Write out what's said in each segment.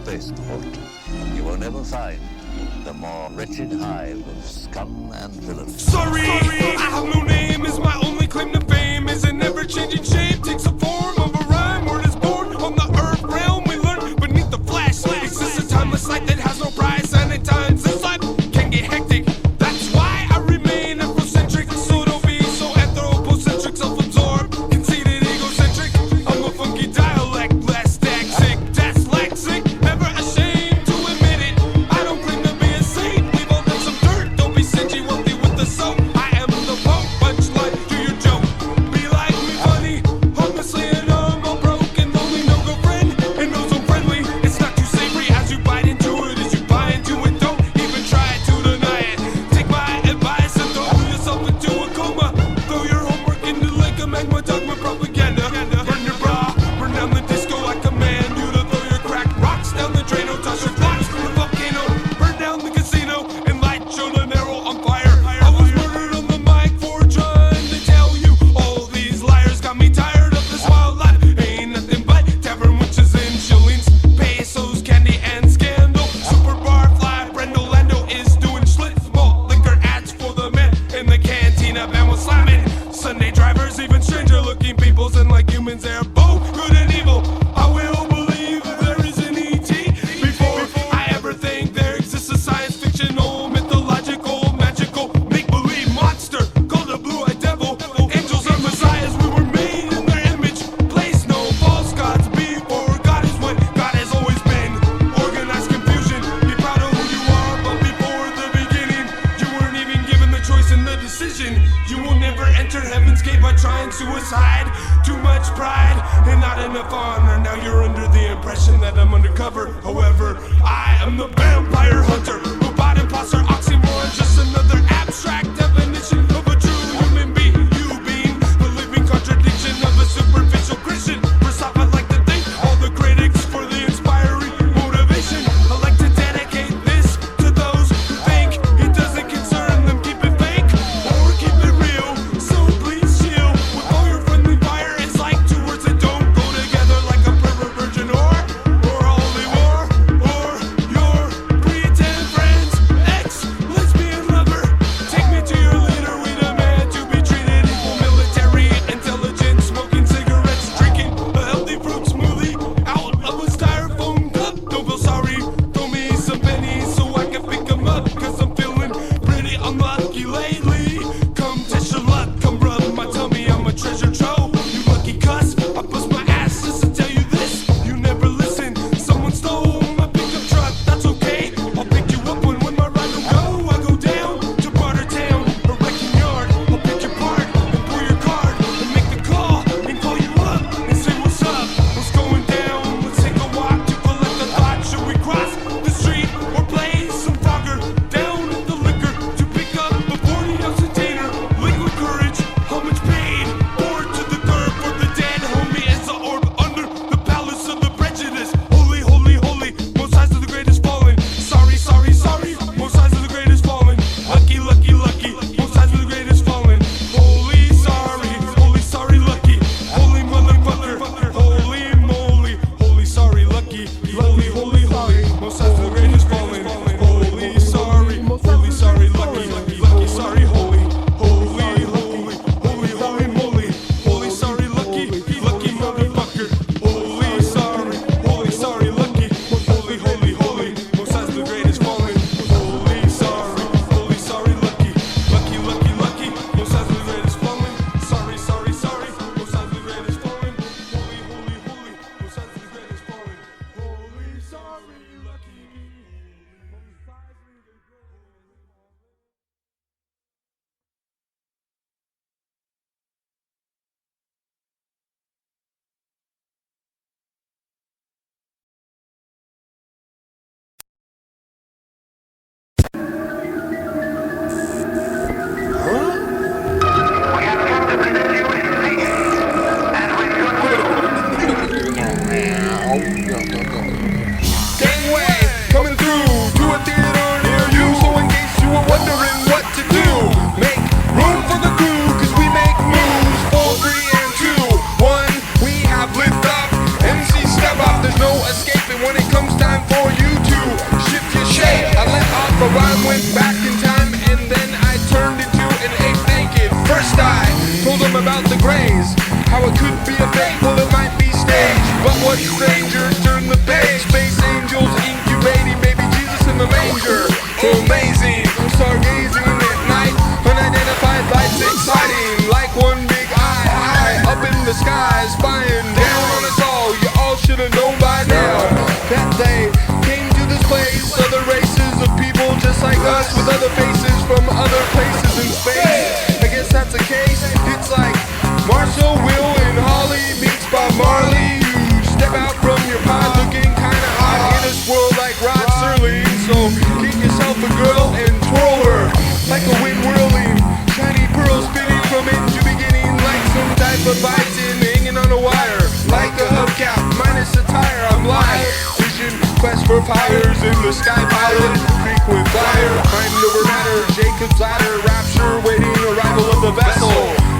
Space Court, you will never find the more wretched hive of scum and villainy. Sorry, I have no name, is my only claim to fame. Is an ever-changing shape, takes a form of a rhyme. Word is born on the earth realm, we learn beneath the flash. Exists a timeless light that has no price, and at times this life can get hectic. That's why I remain Afrocentric, so don't be so anthropocentric, self-absorbed, conceited, egocentric. I'm a funky dialect, less dyslexic, never ashamed to admit it. I don't claim to be a saint, we've all done some dirt. Don't be stingy, wealthy with the soap. I am the Pope, punchline to your joke. Be like me, funny, homelessly and I'm all broken, lonely, no girlfriend, and no so friendly. It's not too savory as you bite into it, as you buy into it. Don't even try to deny it. Take my advice and throw yourself into a coma. Throw your homework into like a magma dogma propaganda. Burn your bra, burn down the disco. I command you to throw your cracked rocks down the drain. Oh, toss your blocks from the volcano. Burn down the casino and light Xololanxinxo on fire. I was murdered on the mic for trying to tell you all these liars. Got me tired of this wild life. Ain't nothing but tavern witches and shillings, pesos, candy and scandal. Super bar fly, Brendo Lando is doing schlitz. Malt liquor ads for the men in the cantina. Band was slamming. Sunday drivers, even stranger looking peoples, and like humans they're both good and evil. I will believe there is an ET before I ever think there exists a science fictional, mythological, magical, make-believe monster called a blue-eyed devil. Angels are messiahs, we were made in their image. Place no false gods before God is what God has always been. Organized confusion, be proud of who you are, but before the beginning you weren't even given the choice and the decision. You will never enter heaven's gate by trying suicide. Too much pride and not enough honor. Now you're under the impression that I'm undercover. However, I am the vampire hunter, robot imposter, oxymoron, just another abstract definition of a true human being. You being the living contradiction of a superficial Christian. First off, I'd like to thank all the critics for the inspiring motivation. I'd like to dedicate this to those who think it doesn't concern them. Keep it fake or keep it real. So please chill with all your friendly fire. It's like two words that don't go together, like a pervert virgin or holy war, or your pretend friends, ex lesbian lover. phrase. How it could be a fake, well it might be staged. But what's stranger, turn the page. Space angels incubating baby Jesus in the manger. Amazing, stargazing at night. Unidentified lights exciting. Like one big eye high up in the sky, spying down on us all. You all should have known by now that they came to this place. Other races of people just like us, with other faces from other places in space. I guess that's the case. It's like Marshall, Will, and Holly meets Bob Marley. You step out from your pod looking kinda hot in a swirl like Rod Serling. So get yourself a girl and twirl her like a wind whirling. Shiny pearls spinning from end to beginning, like some type of bison hanging on a wire. Like a hubcap minus a tire, I'm live. Vision, quest for fires in the sky pilot. Frequent flyer, mind over matter. Jacob's ladder, rapture, waiting arrival of the vessel.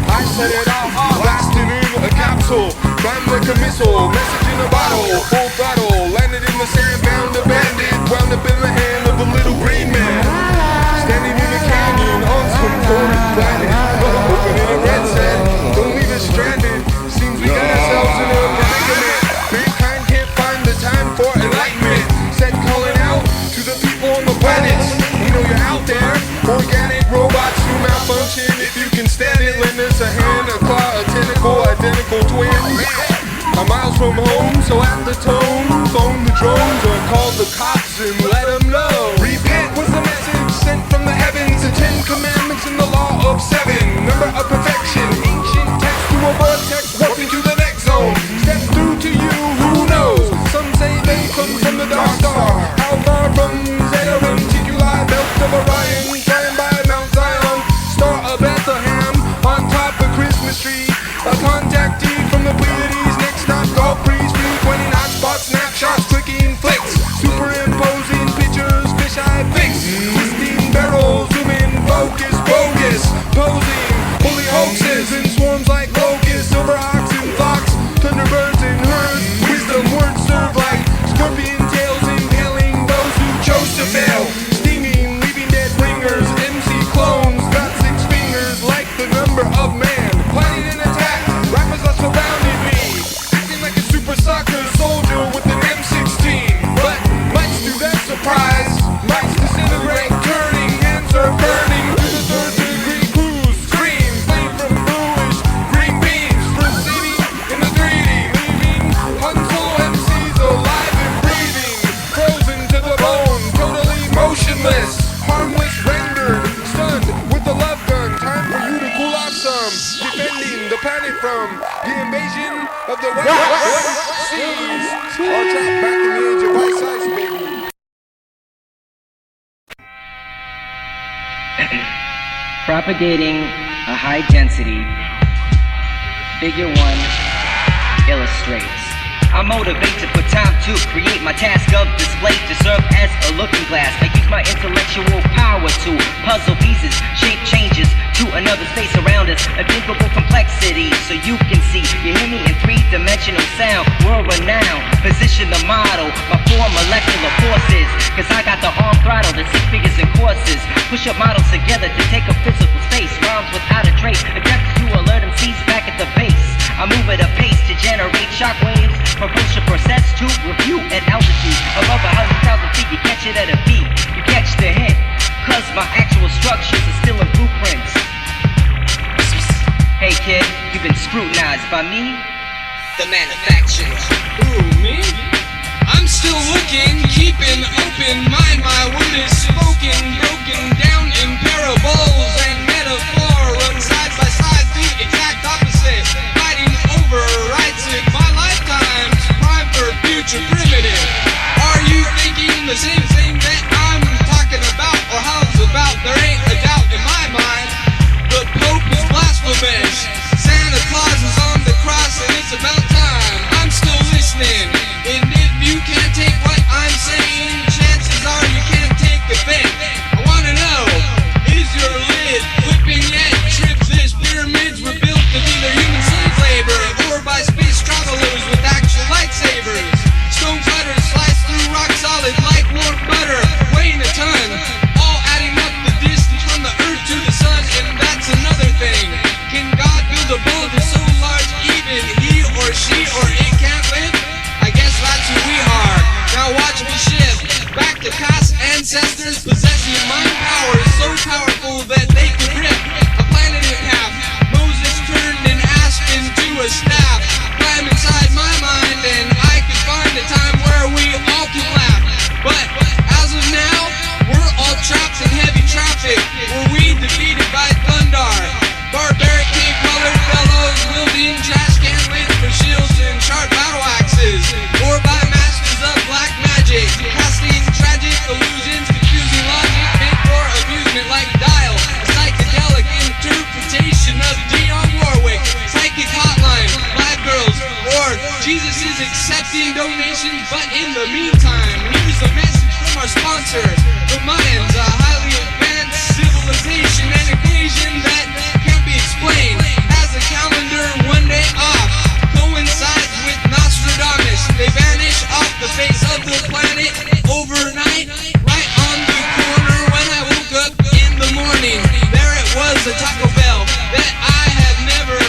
I set it off, blasting in a capsule. Rhyme like a missile, message in a bottle. Full throttle, landed in the sand, bound abandoned. Wound up in the hand of a little green man. Standing in a canyon on some foreign planet. Opening a red set, don't leave us stranded. Seems we got ourselves in a predicament. Mankind can't find the time for enlightenment. Said calling out to the people on the planets. We know you're out there. Organic robots who malfunction. If you can stand it, lend us a hand, a claw, a tentacle, identical twin. I'm miles from home, so at the tone, phone the drones or call the cops and let them know. Repent was the message sent from the heavens. The 10 commandments and the law of 7. Number of perfection, ancient text to a vortex, warping to the next zone. Step through to you, who knows? Some say they come from the dark star. How far from Zeta Reticuli, belt of Orion, flying by Mount Zion, star of Bethlehem, on top of Christmas tree. A contactee from the Pleiades, next stop golf breeze, 320 knot spot, snapshots, clicking flicks, superimposing pictures, fisheye fix, twisting barrels, zooming, focus, bogus, posing, holy hoaxes and swarms like locusts, silver ox and fox, thunderbirds and herds, wisdom words serve like scorpion tails, impaling those who chose to fail, stinging, leaving dead ringers, MC clones, got 6 fingers like the number of man, planning an attack, rappers are surrounding me, acting like a super soccer soldier with an M16, but much to their surprise, mics disintegrate, turning, hands are burning to the 3rd degree cruise, scream, flame from bluish, green beams, proceeding in the 3D, leaving Hunsel MCs alive and breathing, frozen to the bone, totally motionless, harmless rendered, stunned with the love gun, time for you to cool off some, defending the planet from the invasion of the West Seas, all trapped back in the age of ice, baby. Propagating a high density, figure 1 illustrates. I motivate to put time to create my task of display to serve as a looking glass. I use my intellectual power to puzzle pieces, shape changes to another space around us, a thinkable complexity so you can see. You hear me in 3-dimensional sound, world renowned. Position the model, my 4 molecular forces, cause I got the arm throttle, the 6 figures and courses. Push up models together to take a physical space, rhymes without a trace, adapted to alert MCs back at the base. I move at a pace to generate shockwaves, propulsion process to review at altitude above 100,000 feet. You catch it at a beat, you catch the hint, cause my actual structures are still in blueprints. Hey kid, you've been scrutinized by me, the manufacturer. Ooh, me? I'm still looking, keeping open mind. My word is spoken, broken down in parables and metaphor. Run side by side, the exact opposite. Fighting overrides in my lifetime's prime for future primitive. Are you thinking the same thing that I'm talking about, or how's about? There ain't a doubt in my mind. The Pope is blasphemous. Santa Claus is on the cross, and it's about time. I'm still listening, and if you can't take what I'm saying, chances are you can't take a thing. I wanna know, is your But in the meantime, here's a message from our sponsor. The Mayans, a highly advanced civilization and equation that can't be explained. Has a calendar one day off, coincides with Nostradamus. They vanish off the face of the planet overnight. Right on the corner when I woke up in the morning, there it was, a Taco Bell that I had never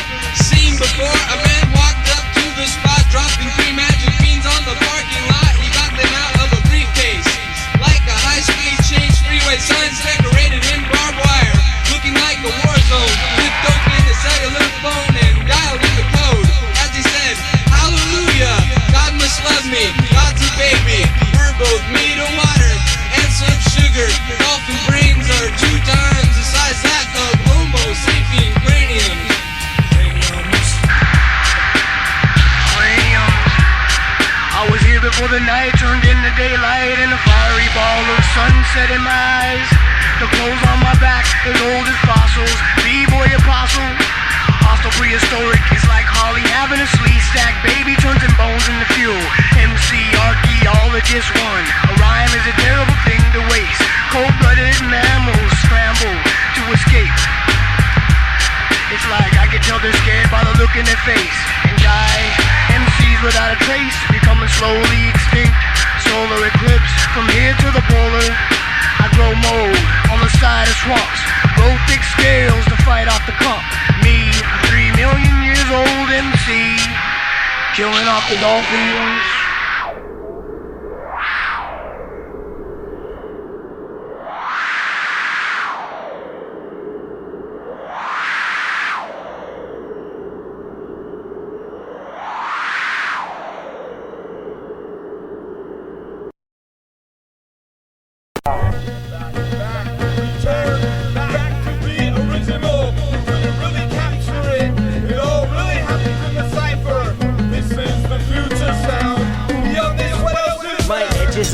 seen before. A man walked up to the spot, dropping 3 magic beans on the parking lot. He got them out of a briefcase, like a high-speed change. 3-way signs decorated in barbed wire, looking like a war zone. Flipped open the cellular phone and dialed in the code. As he said, hallelujah, God must love me, God's a baby. We're both made of water and some sugar. Dolphin brains are 2 times the size that of Homo sapien cranium. I was here before the night turned into daylight, and a fiery ball of sunset in my eyes. The clothes on my back, as old as fossils. B-boy apostle, hostile prehistoric. It's like Holly having a sleeve stack. Baby turns and bones in the fuel. MC, archaeologist one. A rhyme is a terrible thing to waste. Cold-blooded mammals scramble to escape. It's like I can tell they're scared by the look in their face. And die, MCs without a trace, becoming slowly extinct. Solar eclipse, from here to the polar. I grow mold on the side of swamps. Grow thick scales to fight off the clump. Me, a 3 million years old MC, killing off the dolphins.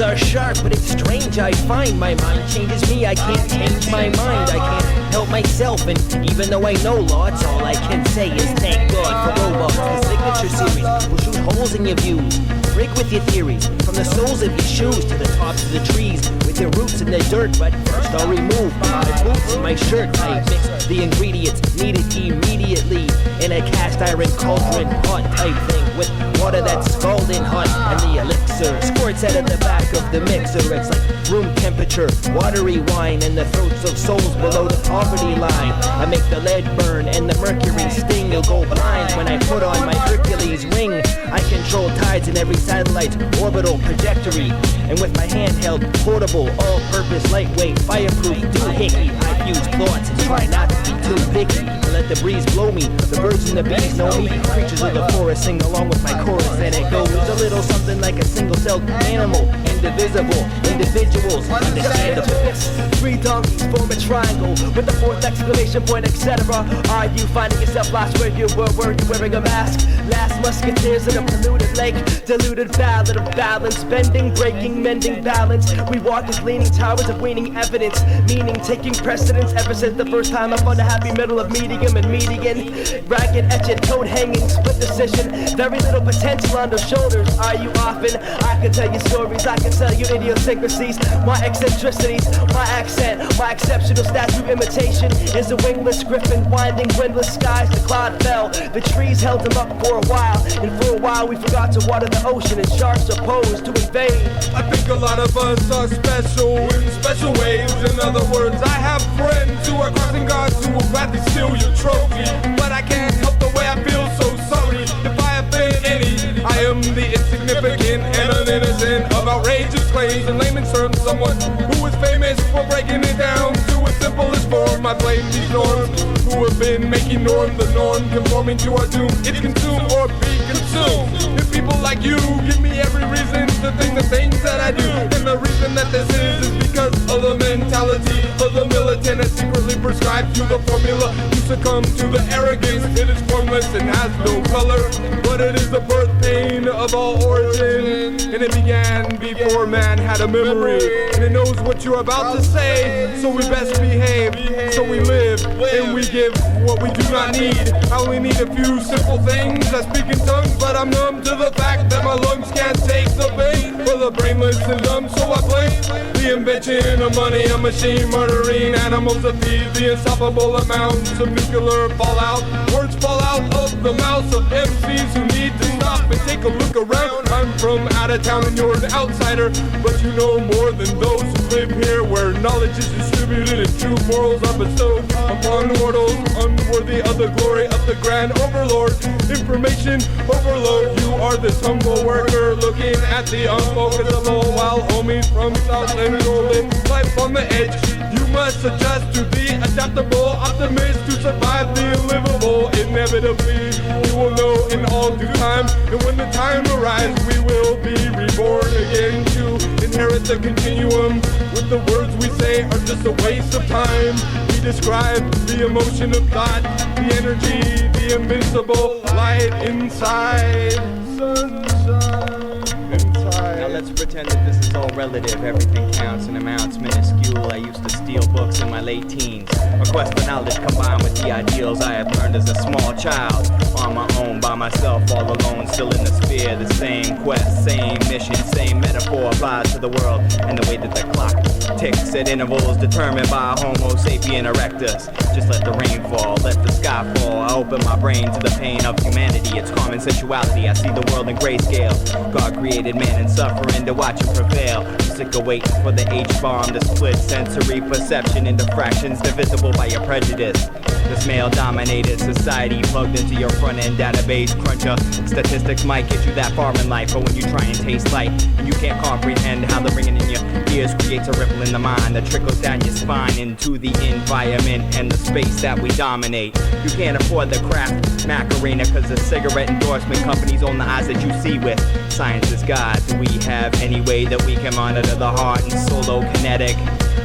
Are sharp, but it's strange I find my mind changes me. I can't change my mind, I can't help myself. And even though I know lots, all I can say is thank God for Roblox. The signature series will shoot holes in your views, break with your theories, from the soles of your shoes to the tops of the trees, with your roots in the dirt. But first I'll remove my boots and my shirt. I mix the ingredients needed immediately in a cast iron cauldron pot type thing, with water that's scalding hot, and the elixir squirts out of the back of the mixer. It's like room temperature, watery wine in the throats of souls below the poverty line. I make the lead burn and the mercury sting. You'll go blind when I put on my Hercules ring. I control tides in every satellite, orbital trajectory, and with my handheld, portable, all-purpose, lightweight, fireproof doohickey, I fuse thoughts and try not to be too picky. Let the breeze blow me, the birds and the bees know me. Creatures of the forest sing along with my chorus, and it goes a little something like a single-celled animal, indivisible, individuals, understandable. 3 donkeys form a triangle with the 4th exclamation point, etc. Are you finding yourself lost where you were? Were you wearing a mask? Last musketeers in a polluted lake, diluted ballad of balance, bending, breaking, mending balance. We walk as leaning towers of waning evidence, meaning taking precedence ever since the first time I found a happy middle of medium and median. Ragged, etched, coat hanging, split decision, very little potential on those shoulders. Are you often? I can tell you stories, I can tell you idiosyncrasies, my eccentricities, my accent, my exceptional statue imitation is a wingless griffin, winding windless skies. The cloud fell, the trees held him up for a while, and for a while we forgot to water the ocean, and sharks are posed to invade. I think a lot of us are special in special ways. In other words, I have friends who are crossing guards who will gladly steal your trophy, but I can't help the way I feel so sorry if I offend any. I am the insignificant and uninnocent of outrageous claims. In layman's terms, someone who is famous for breaking it down to its simplest form. I blame these norms who have been making norm the norm, conforming to our doom. It's consume or be consumed. If people like you give me every reason to think the things that I do, and the reason that this is because of the mentality of the militant and secretly prescribed to the formula. You succumb to the arrogance. It is formless and has no color, but it is the birth pain of all origin, and it began before man had a memory, and it knows what you're about to say, so we best behave, so we live and we give what we do not need. I only need a few simple things. I speak in tongues, but I'm numb to the fact that my lungs can't take the pain. For the brainless and dumb, so I blame the invention of money, a machine murdering animals to feed the insufferable amounts of nuclear fallout. Words fall out of the mouths of MCs who need to stop and take a look around. I'm from out of town and you're an outsider, but you know more than those who live here, where knowledge is distributed and true morals are bestowed upon mortals unworthy of the glory of the grand overlord. Information overload. You are this humble worker looking at the unfocusable, while homies from South Central live life on the edge. You must adjust to the adaptable optimist to survive the unlivable. Inevitably, you will know in all due time, and when the time arrives, we will be reborn again to inherit the continuum. With the words we say are just a waste of time. We describe the emotion of thought, the energy, the invincible light inside. Sunshine inside. Now let's pretend that this is all relative. Everything counts and amounts minuscule. I used to steal books in my late teens. A quest for knowledge combined with the ideals I had learned as a small child. On my own, by myself, all alone, still in the sphere. The same quest, same mission, same metaphor applies to the world. And the way that the clock ticks at intervals determined by Homo sapien erectus. Just let the rain fall, let the sky fall. I open my brain to the pain of humanity. It's common sensuality. I see the world in grayscale. God created man and suffering to watch him prevail. I'm sick of waiting for the H-bomb to split sensory perception into fractions divisible by your prejudice. This male-dominated society plugged into your front-end database cruncher. Statistics might get you that far in life, but when you try and taste light, you can't comprehend how the ringing in your ears creates a ripple in the mind that trickles down your spine into the environment and the space that we dominate. You can't afford the craft Macarena cause the cigarette endorsement companies own the eyes that you see with. Science is God. Do we have any way that we can monitor the heart and solo kinetic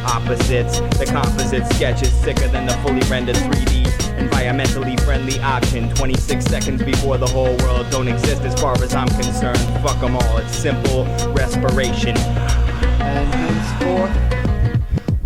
opposites? The composite sketch is sicker than the fully rendered 3D environmentally friendly option. 26 seconds before the whole world don't exist as far as I'm concerned. Fuck them all, it's simple respiration. And henceforth,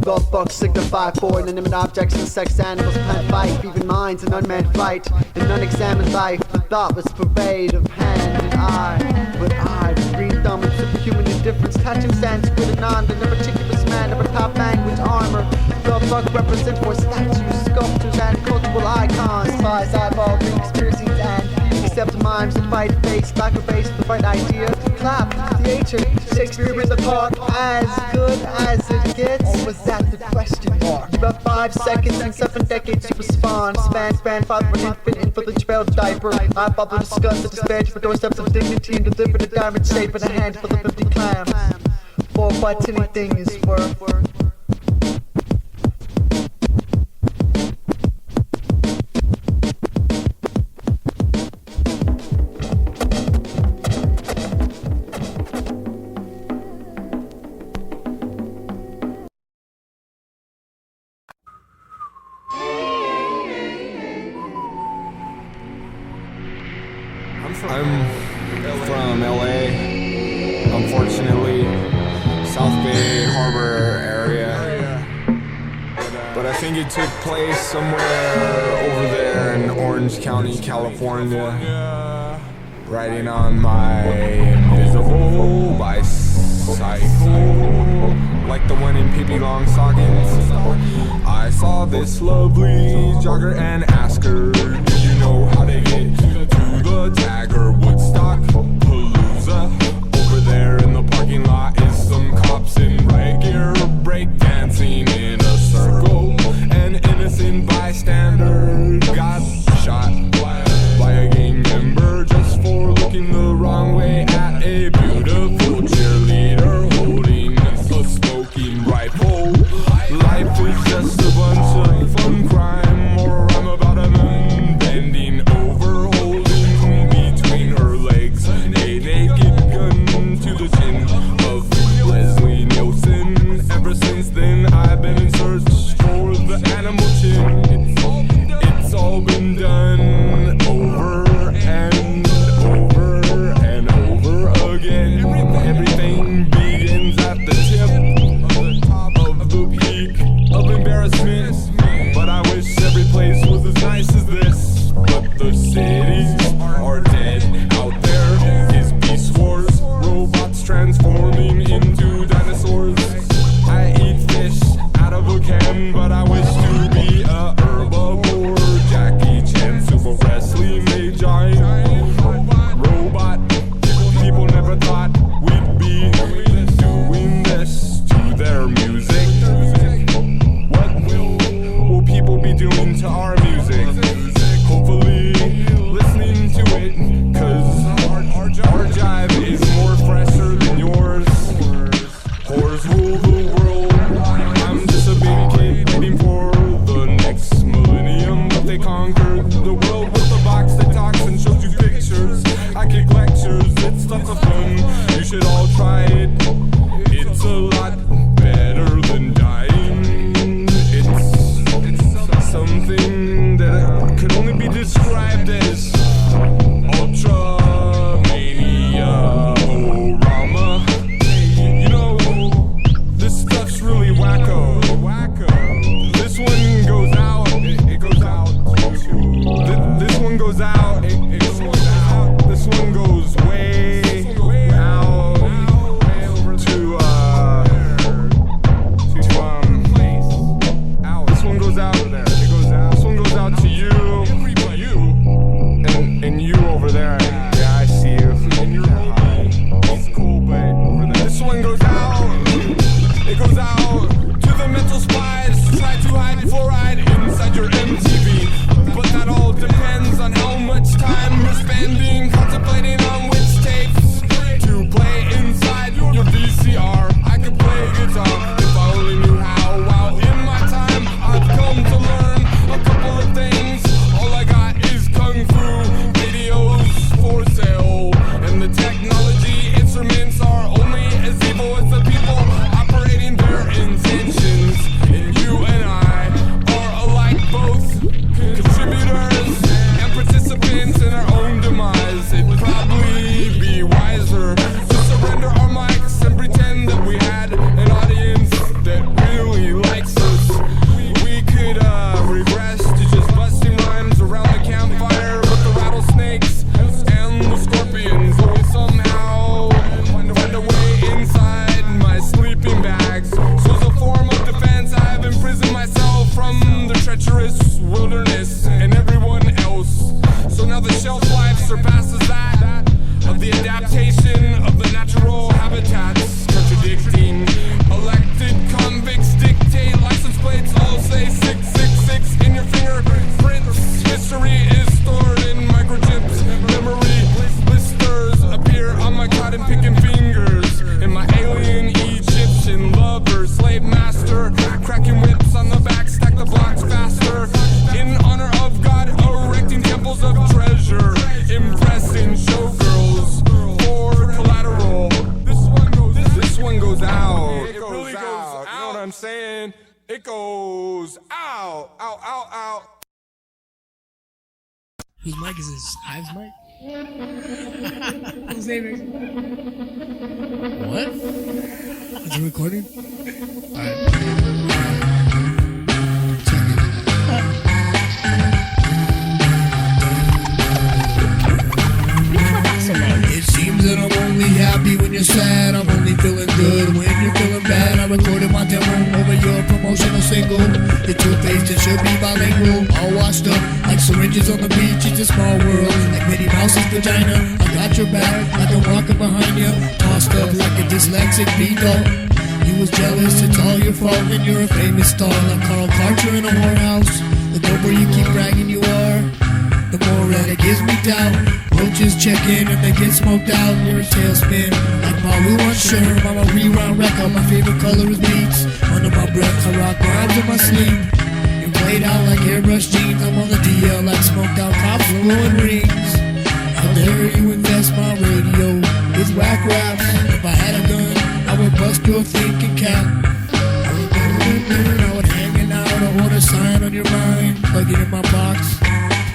Lovefuck signify for inanimate objects and sex animals plant life, even minds in unmanned flight. In unexamined life, the thoughtless pervade of hand and eye. But I, with green thumb and superhuman indifference, touching Sanskrit and non, the meticulous man of a top language armor. Lovefuck represents for statues, sculptures, and cultural icons. Spies, eyeball rings, piercings, and except mimes that fight face, back of face, the right idea. Clap, theater, Shakespeare in the park, as good as it gets. Or was that the question mark? You have 5 seconds and 7 decades to respond. Span, father of an infant in for the trailed diaper. I bubble discuss a despair for doorsteps of dignity and delivered a diamond shape in a hand full of 50 clams. For what anything is worth. I'm from LA, unfortunately, South Bay Harbor area, but I think it took place somewhere over there in Orange County, California, riding on my invisible bicycle, like the one in Pippi Longstockings. I saw this lovely jogger and asked her, do you know how to get to the Tagger Woodstock Palooza? Over there in the parking lot is some cops in riot gear breakdancing in a circle. An innocent bystander got shot by a gang member just for looking the wrong way at a beautiful cheerleader holding a smoking rifle. Life is just a bunch of fun crime, or I'm about a man bending over, holding between her legs a naked gun to the chin of Leslie Nielsen. Ever since then I've been in search for the animal chin. It's wilderness and everyone else. So now the shelf life surpasses that of the adaptation of the natural habitats, contradicting elected convicts dictate license plates all say 666 in your fingerprints. History is stored in microchips. Memory blisters appear on my cotton picking fingers. And my alien Egyptian lover, slave master, cracking whips on the back, stack the blocks faster. In honor of God, erecting temples of treasure, impressing showgirls for collateral. This one goes out. It really goes out. You know what I'm saying? It goes out, out, out, out. Whose mic is this? Ives mic? Whose name is it? What? Is it recording? Alright. It seems that I'm only happy when you're sad. I'm only feeling good when you're feeling bad. I recorded my demo over your promotional single. You're too faced, it should be bilingual. All washed up like syringes on the beach. It's a small world, like Minnie Mouse's vagina. I got your back, like I'm walking behind you. Tossed up like a dyslexic beagle. You was jealous, it's all your fault. And you're a famous star like Carl Karcher in a whorehouse. The doper you keep bragging you are, the more that it gives me doubt. Roaches check in and they get smoked out. You're a tailspin like Malu on Sherm. I'm a reround record, my favorite color is beats. Under my breath, I rock rhymes in my sleep. You're played out like airbrush jeans. I'm on the DL like smoked out cops blowing rings. How dare you invest my radio with whack raps? If I had a gun, I would bust your thinking cap. I would hang it out, I want a sign on your mind. Plug it in my box,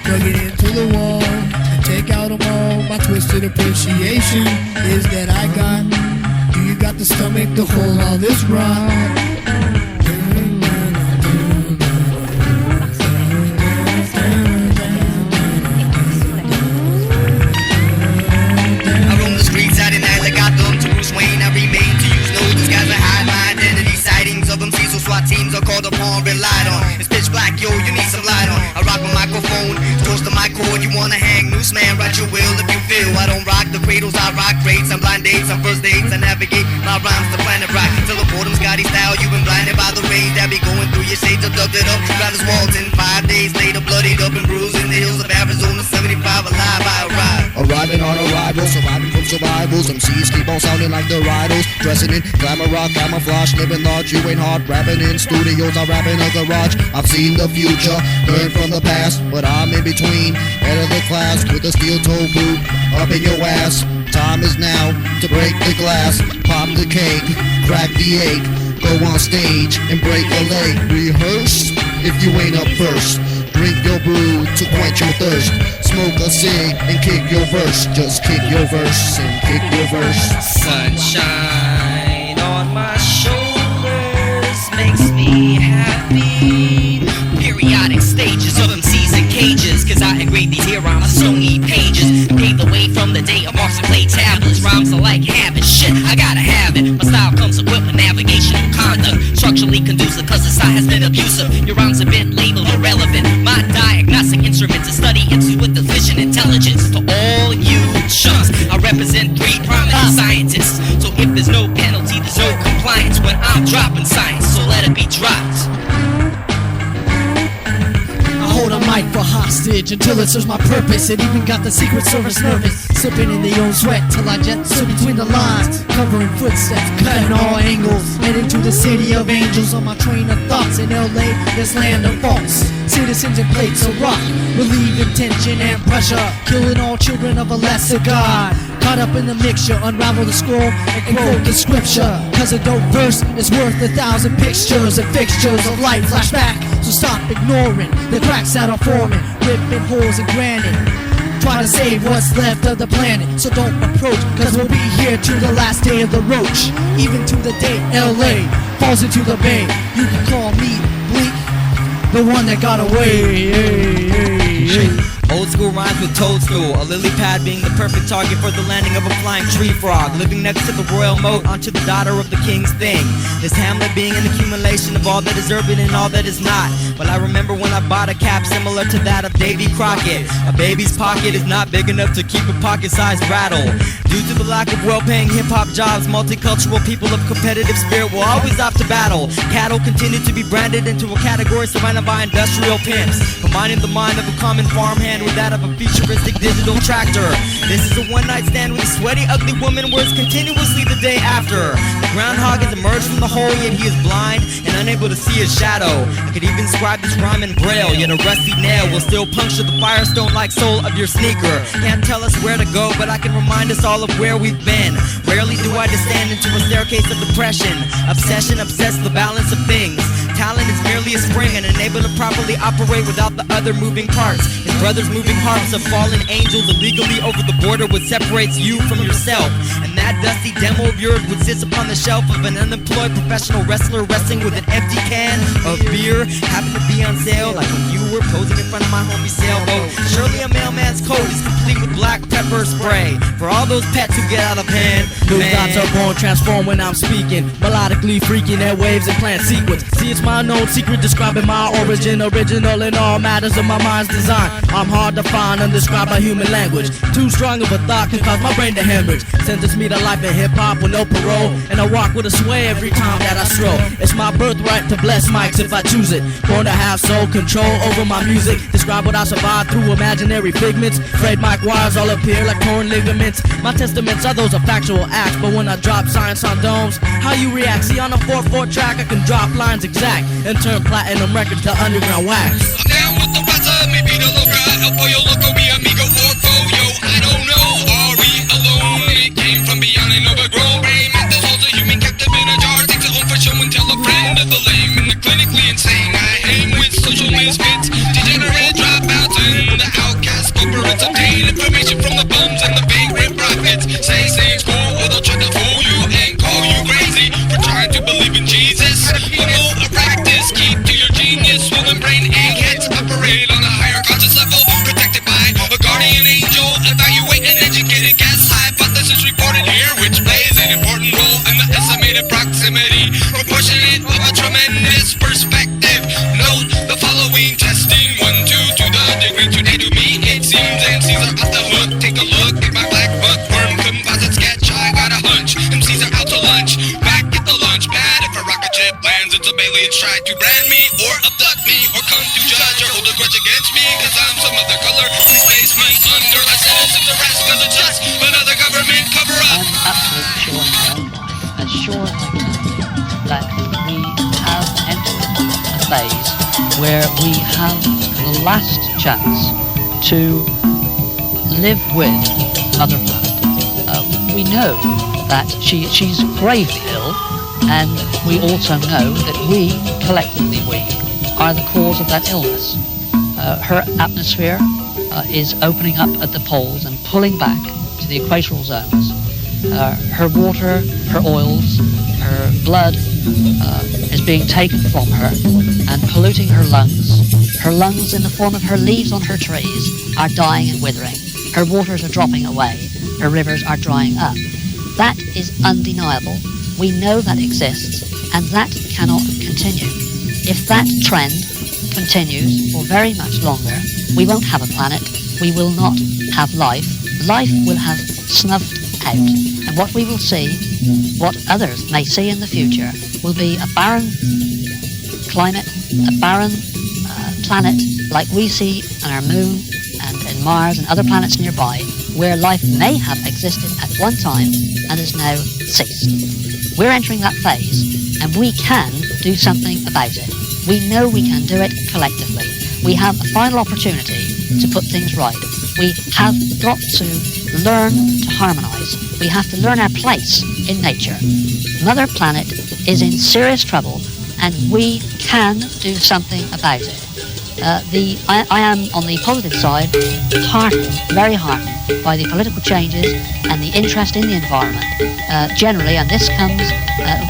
plug it into the wall, and take out them all. My twisted appreciation is that I got. Do you got the stomach to hold all this rock? Teams are called upon, relied on. It's pitch black, yo, you need some light on. I rock my microphone, toast to my cord. You wanna hang, noose man, write your will if you feel. I don't rock the cradles, I rock crates. I'm blind dates, on first dates. I navigate my rhymes to planet rock. Till the boredom, Scotty style. You've been blinded by the rays that be going through your shades. Abducted up, Travis Walton. 5 days later, bloodied up and bruised in the hills of Arizona. 75 alive, I arrive. Arriving on arrival, surviving from survivals. MCs keep on sounding like the rivals. Dressing in glamour rock, camouflage, living large. You ain't hard, rapping in studios, I rap in a garage. I've seen the future, learned from the past, but I'm in between, head of the class with a steel toe boot up in your ass. Time is now to break the glass, pop the cake, crack the egg, go on stage and break a leg. Rehearse if you ain't up first. Drink your brew to quench your thirst. Smoke a cig and kick your verse. Just kick your verse and kick your verse. Sunshine on my shoulders makes me happy. Periodic stages of MCs in cages, cause I engrave these here rhymes on stony pages and pave the way from the day of marks and play tablets. Rhymes are like habits, shit, I gotta have it. My style comes equipped with navigational conduct, structurally conducive cause the style has been abusive. Your rhymes have been labeled irrelevant. My diagnostic instrument to study MCs with efficient intelligence. To all you chumps, I represent 3 prominent scientists. So if there's no penalty, there's no compliance when I'm dropping science, so let it be dropped. Hold a mic for hostage until it serves my purpose. It even got the Secret Service nervous, sipping in their own sweat till I jet slip between the lines, covering footsteps, cutting all angles, heading to the city of angels. On my train of thoughts in LA, this land of faults, citizens and plates of rock, relieving tension and pressure, killing all children of a lesser God. Caught up in the mixture, unravel the scroll and quote the scripture, cause a dope verse is worth 1,000 pictures and fixtures of light flash back. So stop ignoring the cracks that are forming, ripping holes in granite, try to save what's left of the planet. So don't approach, cause we'll be here to the last day of the roach, even to the day LA falls into the bay. You can call me Bleak, the one that got away. Old school rhymes with toadstool. A lily pad being the perfect target for the landing of a flying tree frog. Living next to the royal moat onto the daughter of the king's thing. This hamlet being an accumulation of all that is urban and all that is not. Well, I remember when I bought a cap similar to that of Davy Crockett. A baby's pocket is not big enough to keep a pocket-sized rattle. Due to the lack of well-paying hip-hop jobs, multicultural people of competitive spirit will always opt to battle. Cattle continue to be branded into a category surrounded by industrial pimps, combining the mind of a common farmhand with that of a futuristic digital tractor. This is a one-night stand with a sweaty, ugly woman works continuously the day after. The groundhog has emerged from the hole, yet he is blind and unable to see his shadow. I could even describe this rhyme in braille, yet a rusty nail will still puncture the firestone-like sole of your sneaker. Can't tell us where to go, but I can remind us all of where we've been. Rarely do I descend into a staircase of depression. Obsession obsesses the balance of things. Talent is merely a spring and unable to properly operate without the other moving parts. His brother's moving harps of fallen angels illegally over the border what separates you from yourself. And that dusty demo of yours would sit upon the shelf of an unemployed professional wrestler wrestling with an empty can of beer. Happened to be on sale like when you were posing in front of my homie's sailboat. Surely a mailman's coat is complete with black pepper spray for all those pets who get out of hand. New thoughts are born, transform when I'm speaking. Melodically freaking airwaves and plant sequence. See, it's my known secret describing my origin. Original in all matters of my mind's design. I'm hard to find, undescribed by human language. Too strong of a thought can cause my brain to hemorrhage. Sentence me to life in hip-hop with no parole. And I walk with a sway every time that I stroll. It's my birthright to bless mics if I choose it. Born to have sole control over my music. Describe what I survive through imaginary figments. Frayed mic wires all appear like torn ligaments. My testaments are those of factual acts, but when I drop science on domes, how you react? See, on a 4/4 track I can drop lines exact and turn platinum records to underground wax. I'm down with the raza, maybe the loca, El Pollo Loco, mi amigo or yo, I don't know, Ari alone, it came from beyond and overgrown. Brain and the soul's a human captive in a jar, takes it home for show and tell a friend of the lame and the clinically insane. I hang with social misfits, degenerate dropouts and the outcast corporates obtain information from the bums and the vagrant prophets. Say cool, or they'll try to fool you and call you crazy for trying to believe in Jesus. A practice, keep to your genius, swollen brain eggheads operate on a higher conscious level, protected by a guardian angel. Evaluate an educated guess hypothesis reported here, which plays an important role in the estimated proximity proportionate of a tremendous perspective. Note the following testing 1, 2 to the degree today to me it seems MCs are off the hook. Take a look at my black bookworm composite sketch. I got a hunch MCs are out to lunch. Back at the lunch pad if a rocket ship lands into aliens try to brand me or abduct me or come to judge or hold a grudge against me cause I'm some other color. Please place me under a sentence of the rest cause it's just another government cover up. I'm absolutely sure that we have entered a phase where we have the last chance to live with Mother Planet. We know that she's gravely ill, and we also know that we, collectively we, are the cause of that illness. Her atmosphere is opening up at the poles and pulling back to the equatorial zones. Her water, her oils, her blood is being taken from her and polluting her lungs. Her lungs in the form of her leaves on her trees are dying and withering. Her waters are dropping away. Her rivers are drying up. That is undeniable. We know that exists, and that cannot continue. If that trend continues for very much longer, we won't have a planet, we will not have life. Life will have snuffed out, and what we will see, what others may see in the future, will be a barren climate, a barren planet like we see on our moon and in Mars and other planets nearby, where life may have existed at one time and has now ceased. We're entering that phase, and we can do something about it. We know we can do it collectively. We have a final opportunity to put things right. We have got to learn to harmonise. We have to learn our place in nature. Mother Planet is in serious trouble, and we can do something about it. I am, on the positive side, heartened, very heartened, by the political changes and the interest in the environment generally, and this comes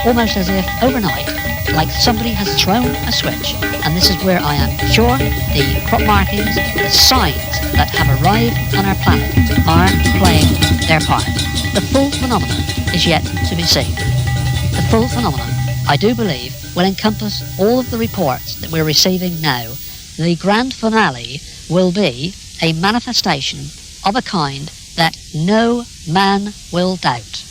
almost as if overnight. like somebody has thrown a switch, and this is where I am sure the crop markings, the signs that have arrived on our planet are playing their part. The full phenomenon is yet to be seen. The full phenomenon, I do believe, will encompass all of the reports that we're receiving now. The grand finale will be a manifestation of a kind that no man will doubt.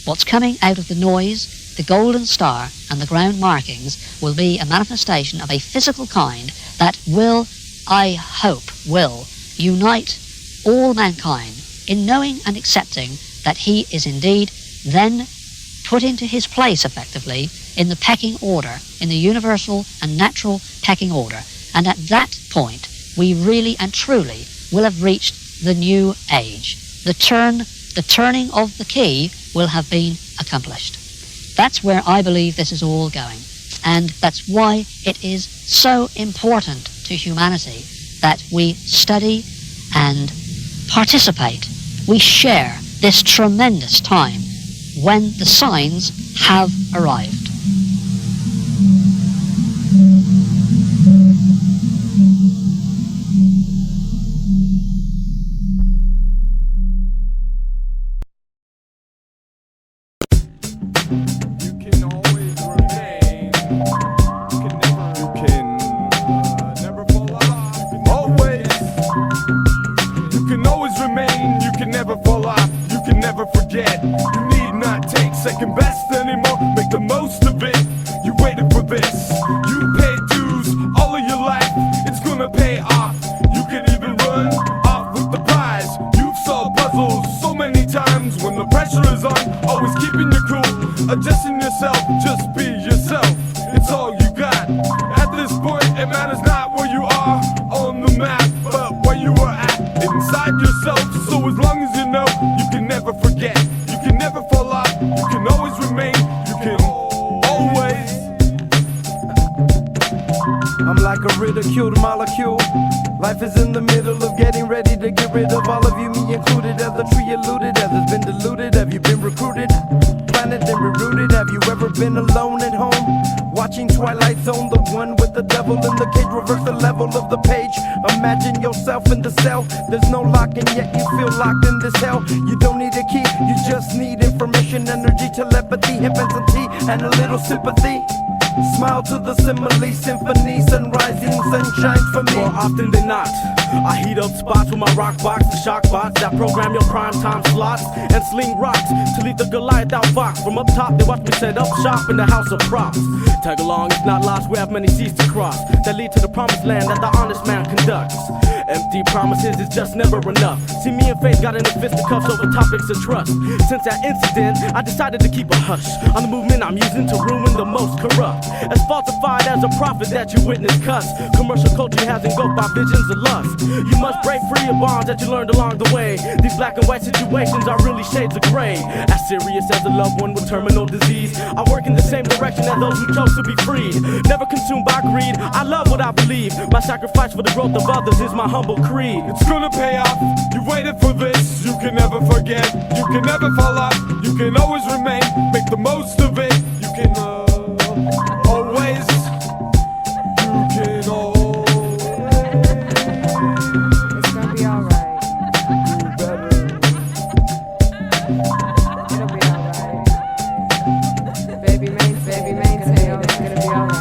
What's coming out of the noise, the golden star and the ground markings will be a manifestation of a physical kind that will, I hope, will unite all mankind in knowing and accepting that he is indeed then put into his place effectively in the pecking order, in the universal and natural pecking order. And at that point, we really and truly will have reached the new age. The turning of the key will have been accomplished. That's where I believe this is all going. And that's why it is so important to humanity that we study and participate. We share this tremendous time when the signs have arrived. Life is in the middle of getting ready to get rid of all of you, me included. As the tree eluded, as it's been diluted. Have you been recruited, planted and rerooted? Have you ever been alone at home, watching Twilight Zone? The one with the devil in the cage, reverse the level of the page. Imagine yourself in the cell. There's no lock and yet you feel locked in this hell. You don't need a key, you just need information, energy, telepathy, hemp and some tea, and a little sympathy. Smile to the simile symphony, sun rising, sunshine for me. More often than not, I heat up spots with my rock box, the shock bots that program your prime time slots, and sling rocks to lead the Goliath out fox. From up top, they watch me set up shop in the house of props. Tag along, it's not lost, we have many seas to cross that lead to the promised land that the honest man conducts. Empty promises is just never enough. See, me and Faith got into fisticuffs over topics of trust. Since that incident, I decided to keep a hush on the movement I'm using to ruin the most corrupt. As falsified as a prophet that you witness cuss. Commercial culture has engulfed by visions of lust. You must break free of bonds that you learned along the way. These black and white situations are really shades of gray. As serious as a loved one with terminal disease, I work in the same direction as those who chose to be freed. Never consumed by greed, I love what I believe. My sacrifice for the growth of others is my humble creed. It's gonna pay off, you waited for this. You can never forget, you can never fall off. You can always remain, make the most of it. You can always, you can always. It's gonna be alright. Do better. It'll be alright. Baby, maintain. It's gonna be alright.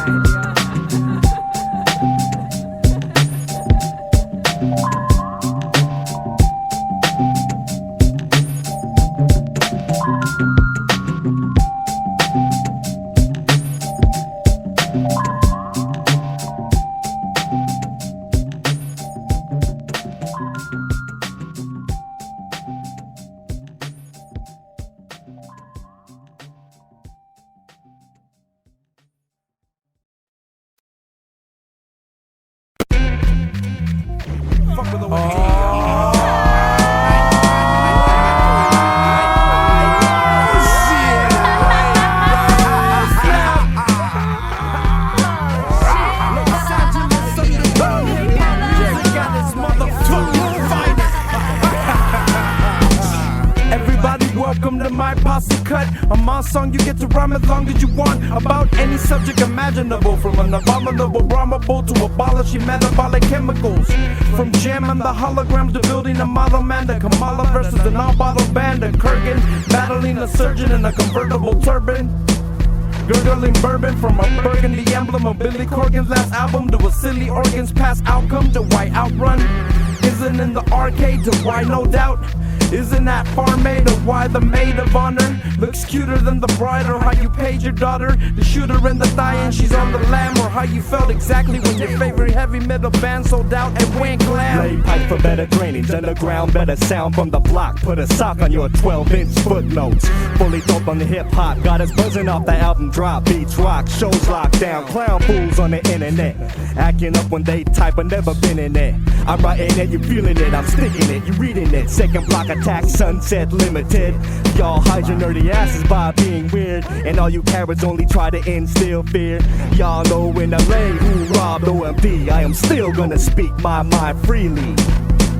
Welcome to my posse cut. On my song you get to rhyme as long as you want about any subject imaginable, from an abominable rhymable to abolishing metabolic chemicals, from jamming the holograms to building a model man, the Kamala versus an all-bottle band, a Kurgan battling a surgeon in a convertible turban, gurgling bourbon from a burgundy emblem of Billy Corgan's last album, to a silly organs past outcome, to why outrun isn't in the arcade, to why no doubt isn't that farm maid, or why the maid of honor looks cuter than the bride, or how you paid your daughter to shoot her in the thigh and she's on the lam, or how you felt exactly when your favorite heavy metal band sold out and went glam. Lay pipe for better drainage, underground better sound from the block. Put a sock on your 12-inch footnotes. Fully dope on the hip-hop, got us buzzing off the album drop. Beats rock, shows locked down, clown fools on the internet, acting up when they type, but never been in it. I'm writing it, you feeling it, I'm sticking it, you reading it. Second block attack, Sunset Limited. Y'all hide your nerdy asses by being weird, and all you cowards only try to instill fear. Y'all know in LA who robbed OMD. I am still gonna speak my mind freely.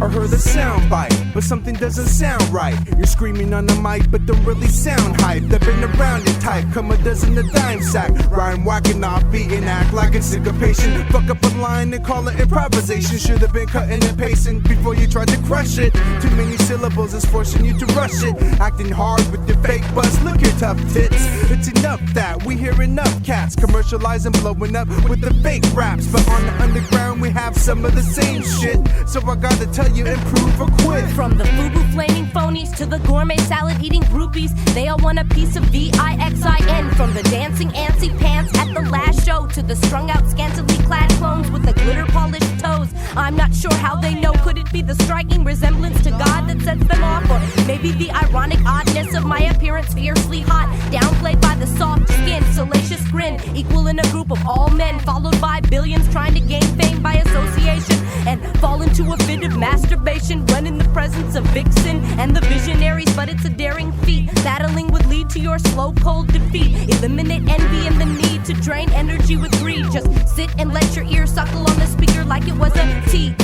Or heard the sound bite, but something doesn't sound right. You're screaming on the mic, but don't really sound hype. They've been around your type, come a dozen a dime sack. Rhyme whacking off, beating, act like a syncopation. Fuck up a line and call it improvisation. Should've been cutting and pasting before you tried to crush it. Too many syllables is forcing you to rush it. Acting hard with your fake buzz, look your tough tits. It's enough that we hear enough cats commercializing, blowing up with the fake raps. But on the underground we have some of the same shit. So I gotta tell you, improve or quit. From the FUBU flaming phonies to the gourmet salad eating groupies, they all want a piece of VIXIN. From the dancing antsy pants at the last show to the strung out scantily clad clones with the glitter polished toes. I'm not sure how they know. Could it be the striking resemblance to God that sets them off, or maybe the ironic oddness of my appearance, fiercely hot, downplayed by the soft skin, salacious grin, equal in a group of all men, followed by billions trying to gain fame by association, and fall into a fit of masturbation when in the presence of Vixen and the visionaries. But it's a daring feat, battling would lead to your slow cold defeat. Eliminate envy and the need to drain energy with greed. Just sit and let your ear suckle on the speaker like it was a tea.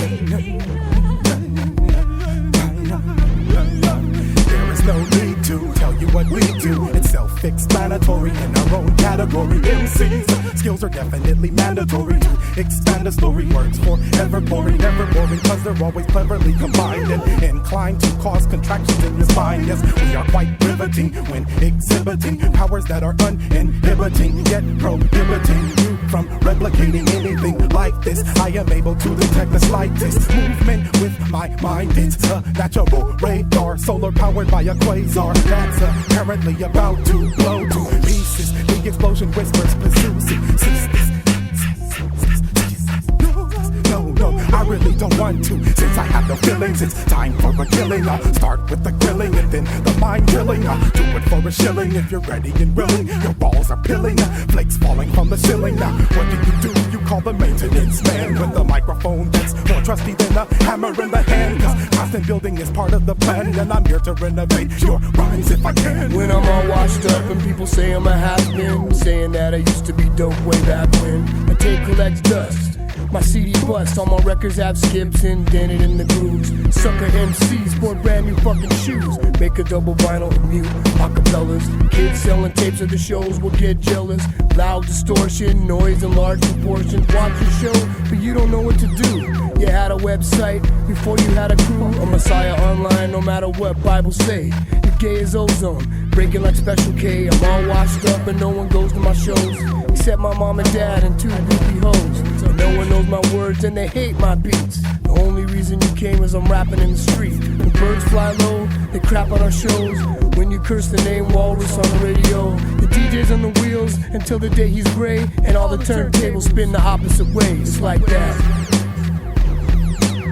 There is no need to tell you what we do. It's self-explanatory in our own category. MCs, skills are definitely mandatory to expand a story. Words forever boring, never boring, cause they're always cleverly combined and inclined to cause contractions in your spine. Yes, we are quite riveting when exhibiting powers that are uninhibiting, yet prohibiting you from replicating anything like this. I am able to detect the slightest movement with my mind. It's a natural radar, solar powered by a quasar that's apparently about to blow to pieces. The explosion whispers, pursues. No, I really don't want to, since I have no feelings. It's time for a killing. I'll start with the grilling and then the mind drilling. I'll do it for a shilling if you're ready and willing. Your balls are pilling, flakes falling from the ceiling. Now, what do? You call the maintenance man with the microphone that's more trusty than a hammer in the hand. Cause constant building is part of the plan, and I'm here to renovate your rhymes if I can. When I'm all washed up and people say I'm a has-been, saying that I used to be dope way back when, my tape collects dust, my CD bust, all my records have skips indented in the grooves. Sucker MCs sport brand new fucking shoes, make a double vinyl and mute acapellas. Kids selling tapes at the shows will get jealous. Loud distortion, noise in large proportions. Watch your show, but you don't know what to do. You had a website before you had a crew. A messiah online, no matter what Bible say. You're gay as ozone, breaking like Special K. I'm all washed up and no one goes to my shows, except my mom and dad and two groupie hoes. So no one knows my words and they hate my beats. The only reason you came is I'm rapping in the street. When birds fly low, they crap on our shows. When you curse the name Walrus on the radio, the DJ's on the wheels until the day he's gray, and all the turntables spin the opposite way. It's like that.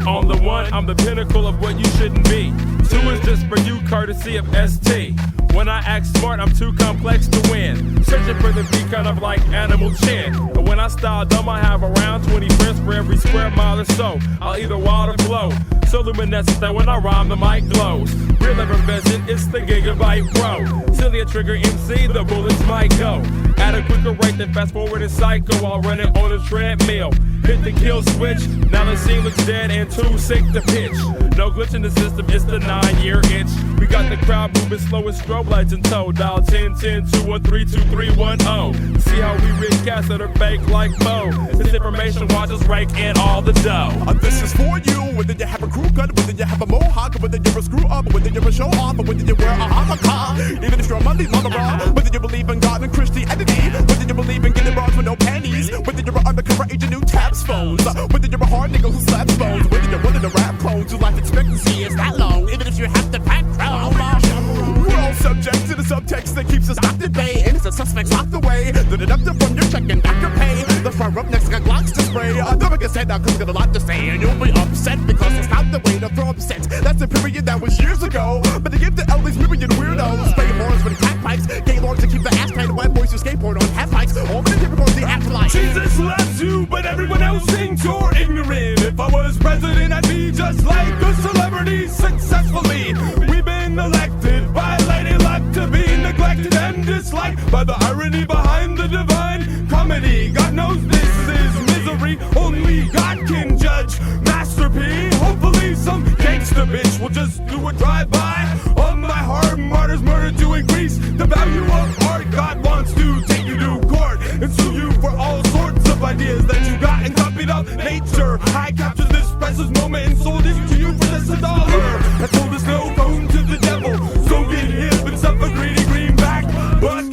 On the one, I'm the pinnacle of what you shouldn't be. Two is just for you, courtesy of ST. When I act smart, I'm too complex to win. Searching for the beat kind of like Animal Chin. But when I style dumb, I have around 20 friends for every square mile or so. I'll either wild or glow. So luminescent that when I rhyme, the mic glows. Real effervescent, it's the Gigabyte Pro. Silly a trigger MC, the bullets might go at a quicker rate than fast forward and psycho while running on a treadmill. Hit the kill switch, now the scene looks dead and too sick to pitch. No glitch in the system, it's the 9-year itch. We got the crowd moving slow with strobe lights in tow. Dial 10-10-213-2310. See how we rig cats that are fake like Mo. This information watch us rake in all the dough. This is for you, whether you have a crew cut, whether you have a mohawk, whether you're a screw up, whether you're a show off, or whether you wear a hamaka. Even if you're a Monday mother, whether you believe in God and Christianity, whether you believe in getting bras with no panties, whether you're an undercover agent who taps phones, whether you're a hard nigga who slaps phones, whether you're one of the rap clones whose life expectancy is that long, even if you have to pack crown. We're all subject to the subtext that keeps us locked at bay, and it's the suspects locked away. The deductor from your check and back your pay. The fire up next got Glocks to spray. Don't get said now cause got a lot to say, and you'll be upset because it's not the way to throw upset. That's the period that was years ago. But they give the elders million weirdos. Spray horns with crack pipes, gay lords to keep the ass tight, white boys who skateboard on half pipes. All the typical the afterlife. Jesus loves you, but everyone else thinks you're ignorant. If I was president, I'd be just like the celebrities successfully. We've been elected by Lady Luck to be neglected and disliked by the irony behind the divine comedy. God knows this is misery, only God can judge. Master P, hopefully some gangster bitch will just do a drive-by on my hard martyrs murder to increase the value of art. God wants to take you to court and sue you for all sorts of ideas that you got and copied of nature. I captured this priceless moment and sold it to you for just $1. I told us no, going to the devil, so get hip and suffer greedy greenback. But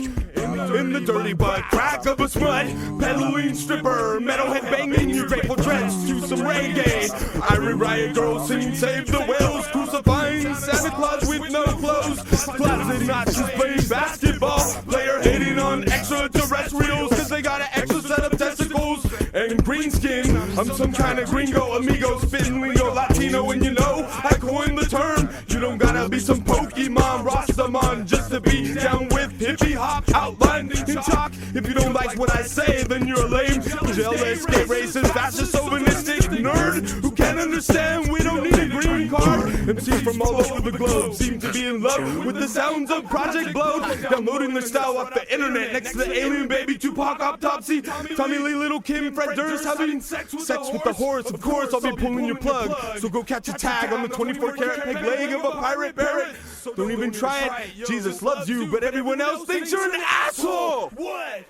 in the dirty butt crack of a smut peddling stripper, metalhead banging your grateful dreads to some reggae. Irie riot girls singing Save the Whales, crucifying Santa Claus with no clothes. Classic Nazis playing basketball, player hating on extraterrestrials cause they got an extra set of testicles and green skin. I'm some kind of gringo, amigo, spitting lingo, Latino, and you know I coined the term. You don't gotta be some Pokemon Rastaman just to be down with hippie hop, outlined in chalk. If you don't like what I say, then you're a lame, jealous, gay, racist, fascist, chauvinistic nerd who can't understand we don't need a green card. MCs from all over the globe seem to be in love with the sounds of Project Blow, downloading their style off the internet next to the alien baby, Tupac autopsy, Tommy Lee, Little Kim, Fred Durst having sex with the horse. Of course I'll be pulling your plug, so go catch a tag on the 24-karat peg leg of a pirate parrot. Don't even try it. Jesus loves you, but everyone else thinks you're an asshole. What?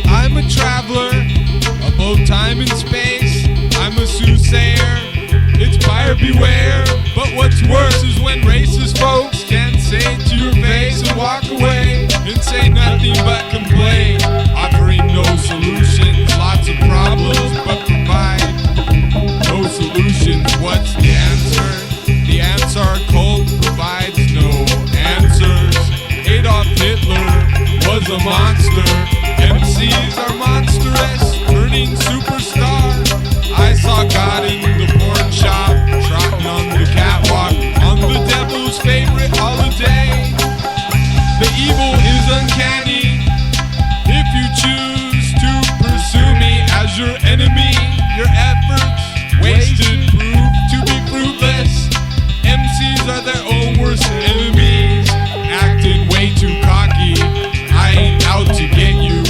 I'm a traveler of both time and space. I'm a soothsayer, it's buyer beware. But what's worse is when racist folks can't say it to your face and walk away and say nothing but complain, offering no solutions, lots of problems, but provide no solutions. What's the answer? The answer cult provides no answers. Adolf Hitler was a monster. MCs are monstrous, turning superstar. I saw God in the porn shop, trotting on the catwalk, on the devil's favorite holiday. The evil is uncanny. If you choose to pursue me as your enemy, your efforts wasted, prove to be fruitless. MCs are their own worst enemies, acting way too cocky. I ain't out to get you,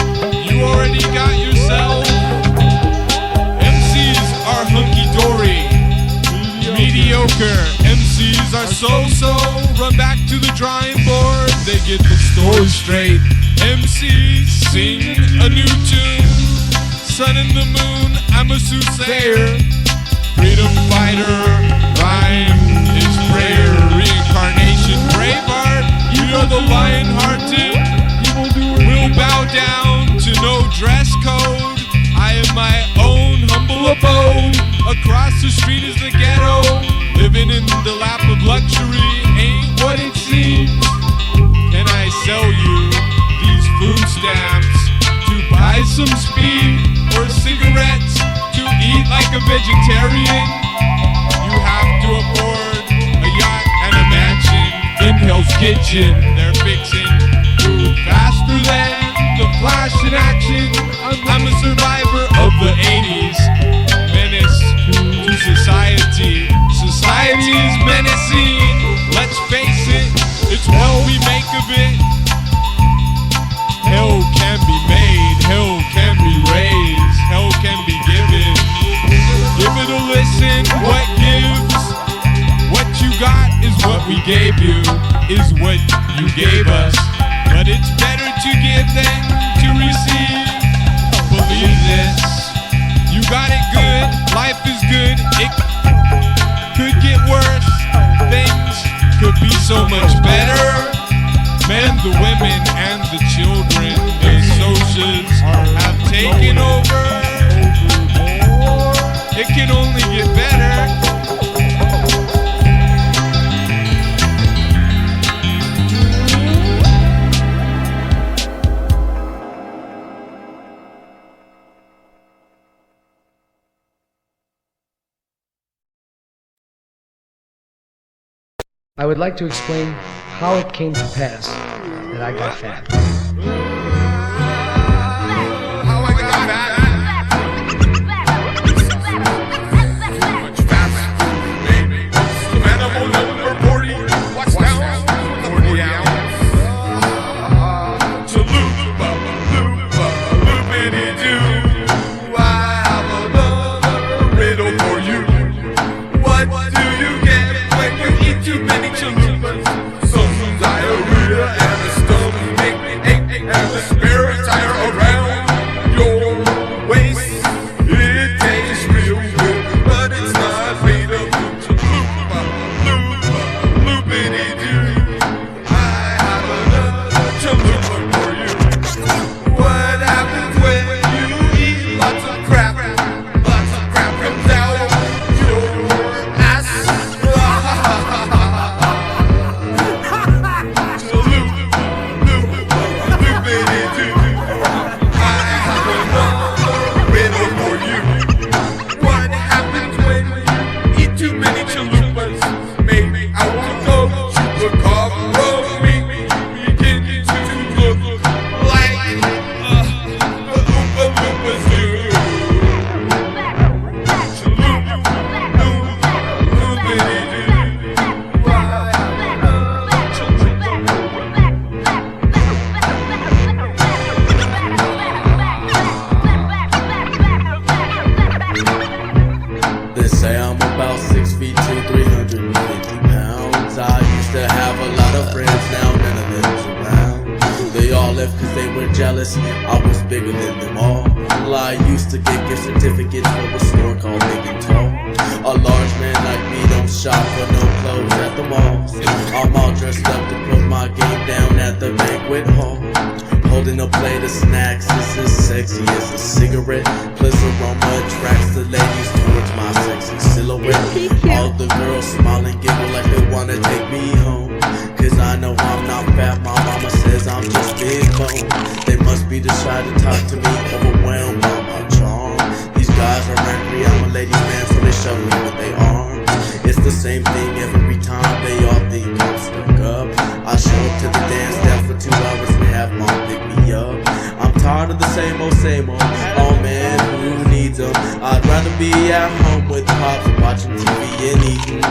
you already got yourself. MCs are hunky-dory, mediocre. MCs are so-so, run back to the drawing board, they get the story straight. MCs sing a new tune, sun and the moon, I'm a soothsayer. Freedom fighter, rhyme is prayer, reincarnation, braveheart. You know the lion-hearted will bow down to no dress code. I have my own humble abode. Across the street is the ghetto. Living in the lap of luxury ain't what it seems. Can I sell you these food stamps to buy some speed or cigarettes to eat like a vegetarian? You have to afford a yacht and a mansion in Hell's Kitchen. They're fixing food faster than the Flash in action. I'm a survivor of the 80s, menace to society. Society is menacing. we gave you is what you gave us. But it's better to give than to receive. Believe this, you got it good, life is good, it could get worse, things could be so much better. Men, the women, and the children, the Socias have taken over. It can only get better. I would like to explain how it came to pass that I got fat. How I got fat? Much faster, baby. Animal number 40. What's down? 40 ounce. To loopity-doo. I have another riddle for you. What do you get when you eat too many chalupas? Some diarrhea and the stomach ache and the spirits are around your waist. It tastes real good, but it's not made of chalupa, loopity-doo. I have another chalupa for you. What happens when you eat lots of crap? Lots of crap comes out your ass. What happens when you eat too many chalupas? Maybe I will go chupacabra. We begin to look like the Oompa Loompas do. They say I'm about 6 feet 2, 350 pounds. I used to have a lot of friends, now none of them's around. They all left cause they were jealous, I was bigger than them all. I used to get gift certificates from a store called Big and Tall. A large man like me don't shop for no clothes at the malls. I'm all dressed up to put my game down at the banquet hall. Holding a plate of snacks, it's as sexy as a cigarette. Plus aroma attracts the ladies towards my sexy silhouette. All the girls smile and giggle like they wanna take me home. Cause I know I'm not fat, my mama says I'm just big bone. They must be just shy to talk to me, overwhelmed by my charm. These guys are angry, I'm a ladies man, so they shove me with their arms. It's the same thing every time, they all think I'm stuck up. I show up to the dance down for 2 hours and have mom pick me up. I'm tired of the same old, oh man, who needs them? I'd rather be at home with pops watching TV and eating.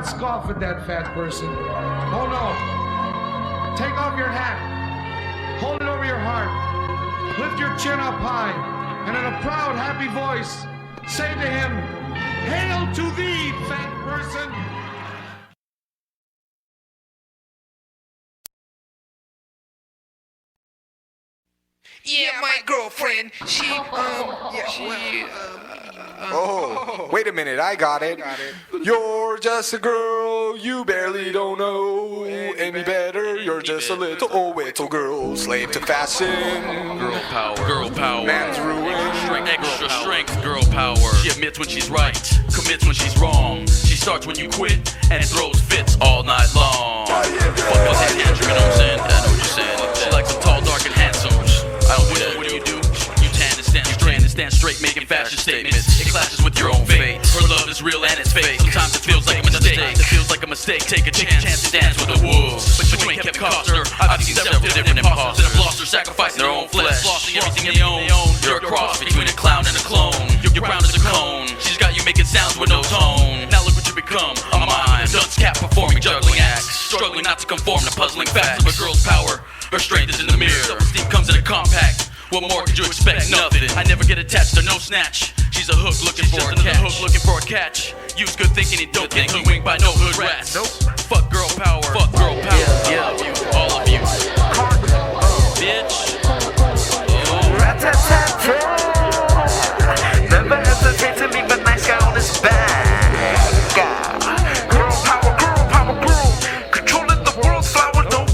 Scoff at that fat person. Oh no. Take off your hat. Hold it over your heart. Lift your chin up high. And in a proud, happy voice, say to him, "Hail to thee, fat person." Yeah, my girlfriend, Oh, wait a minute, I got it. You're just a girl, you barely don't know any better. You're just a little girl, slave to fashion. Girl power, man's ruin. Extra strength, girl power. She admits when she's right, commits when she's wrong. She starts when you quit, and throws fits all night long. Fuck what's that tantrum, you know what I'm saying? I know what you're saying. She likes them tall, dark, and handsome. I don't do that. What do? You tan and stand straight and stand straight, making fashion statements. It clashes with your own fate. Her love is real and it's fake. Sometimes it feels like a mistake. It feels like a mistake. Take a chance to dance with the wolves. But you ain't Kevin Costner. I've seen several different imposters that have lost or sacrificed their own flesh, lost everything they own. You're a cross between a clown and a clone. Your crown is a cone. She's got you making sounds with no tone. Now look what you become. A mime, dunce cap performing juggling acts, struggling not to conform to puzzling facts of a girl's power. Her strength is in the mirror. Self-esteem comes in a compact. What more could you expect? Nothing. I never get attached to no snatch. She's a hook looking for a catch. Hook looking for a catch. Use good thinking and don't get winged by no hood rats. Nope. Fuck girl power. Fuck girl power. Yeah. All of you. Bitch. Never hesitate to leave a nice guy on his back. Girl power, controlling the world's flower. Nope.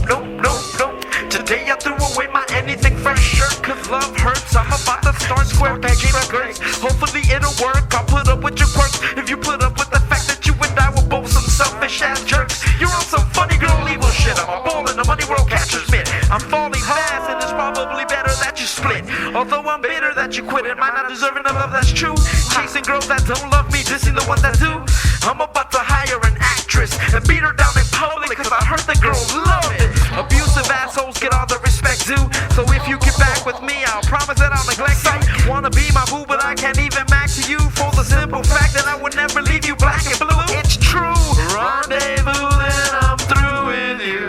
Today I threw away my anything fresh shirt, cause love hurts. I'm about to start square pegging the girls. Hopefully it'll work. I'll put up with your quirks if you put up with the fact that you and I were both some selfish ass jerks. You're on some funny girl evil shit. I'm a ball in the money world catcher's mitt. I'm falling fast and it's probably better that you split. Although I'm bitter that you quit, it might not deserve enough love, that's true. Chasing girls that don't love me, dissing the ones that do. I'm about to hire an actress and beat her down in public, cause I heard the girls love it. Abusive assholes get all the respect due. So if you get back with me, I'll promise that I'll neglect you. Wanna be my boo, but I can't even match you, for the simple fact that I would never leave you black and blue. It's true. Rendezvous, then I'm through with you.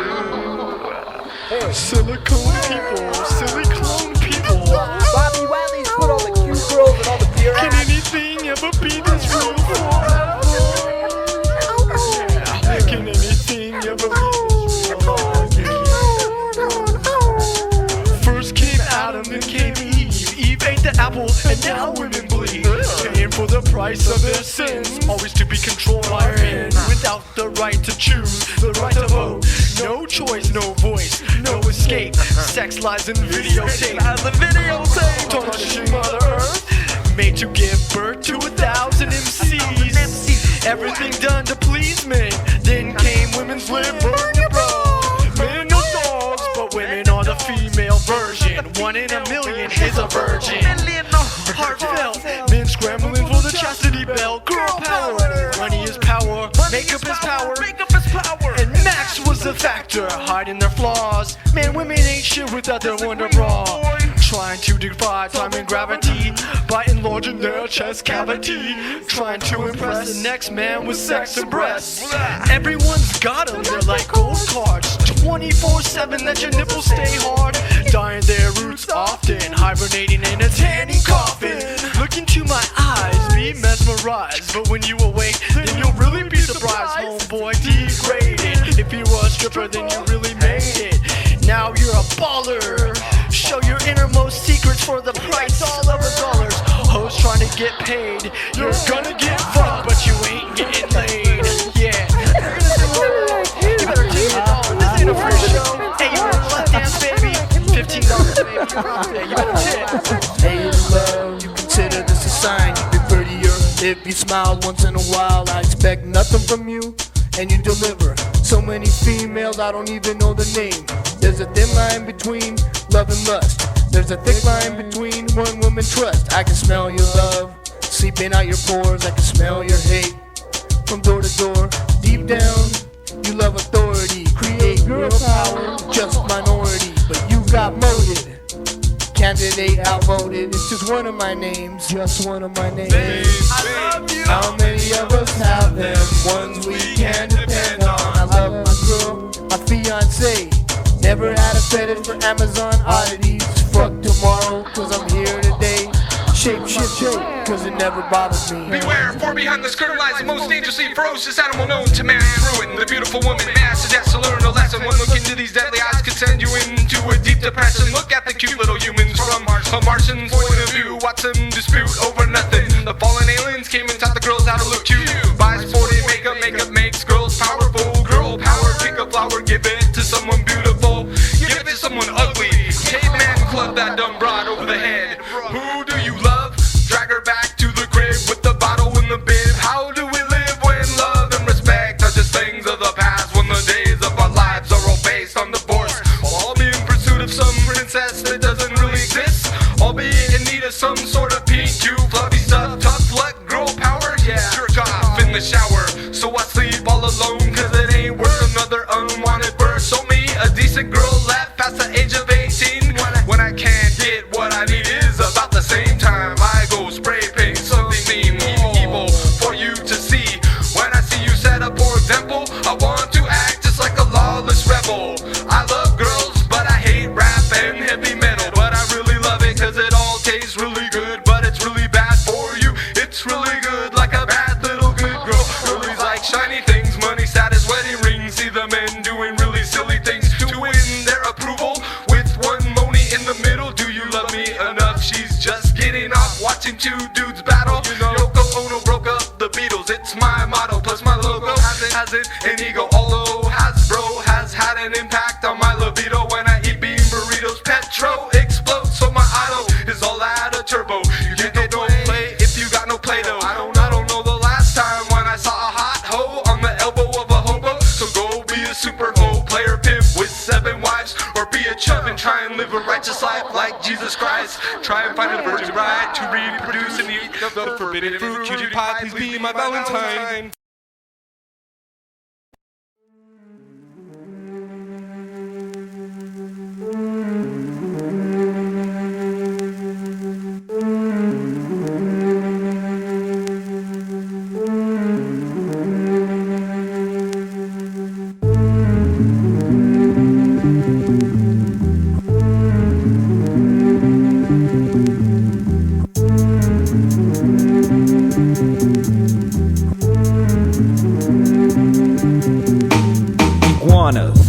Silicone people, silly clone people. Bobby Wiley's put all the cute girls and all the beer. Can anything ever be this beautiful? Can anything ever be this beautiful? First came Adam, then came Eve. Eve ate the apple, and now women bleed. Paying for the price of their sins, always to be controlled by men, without the right to choose, the right to vote. No choice, no voice, no escape. Sex lies in videotape. As a videotape, touching Mother Earth, made to give birth to 1,000 MCs. Everything done to please men. Then came women's liberty. Men are dogs, but women are the female version. 1 in a million is a virgin. Heartfelt, men scrambling for the chastity belt. Girl power, money is power, makeup is power, and Max was the factor, hiding their flaws. Man, women ain't shit without their wonder bra. Trying to defy time and gravity by enlarging their chest cavity. Trying to impress the next man with sex and breasts. Everyone's got them, they're like gold cards. 24/7, let your nipples stay hard. Dying their roots often, hibernating in a tanning coffin. Look into my eyes, be mesmerized. But when you awake, then you'll really be surprised. Homeboy degraded. If you were a stripper, then you really made it. Now you're a baller. Show your innermost secrets for the price all of $1. Hoes trying to get paid. You're gonna get fucked, but you ain't getting laid. Yeah. You better take it on. This ain't a free show. Hey, you wanna left dance, baby? $15, baby. You better tip. Hey, love, you consider this a sign. You'd be prettier if you smiled once in a while. I expect nothing from you, and you deliver. So many females, I don't even know the name. There's a thin line between love and lust. There's a thick line between one woman trust. I can smell your love seeping out your pores. I can smell your hate from door to door. Deep down, you love authority. Create girl power, just minority. But you got motive. Candidate outvoted. It's just one of my names, just one of my names. I love you. How many of us have them? Ones we can depend on. I love my girl, my fiance. Never had a fetish for Amazon oddities. Fuck tomorrow, cause I'm here today. Shape, cause it never bothered me. Beware, for behind this curtain lies the most dangerously ferocious animal known to man's ruin. The beautiful woman, may I suggest to learn a lesson. One look into these deadly eyes could send you into a deep depression. Look at the cute little humans from a Martian's point of view. Watch them dispute over nothing. The fallen aliens came and taught the girls how to look cute. Buy sporty makeup, makeup makes girls powerful. Girl power, pick a flower, give it to someone beautiful. Give it to someone ugly. Caveman club that dumb broad over the head. Who do you love? Drag her back to the crib with the bottle in the bib. How do we live when love and respect are just things of the past? When the days of our lives are all based on divorce. We'll all be in pursuit of some princess that doesn't really exist. All be in need of some sort of pink right to reproduce and eat the forbidden fruit. Cutie pie, please be my Valentine.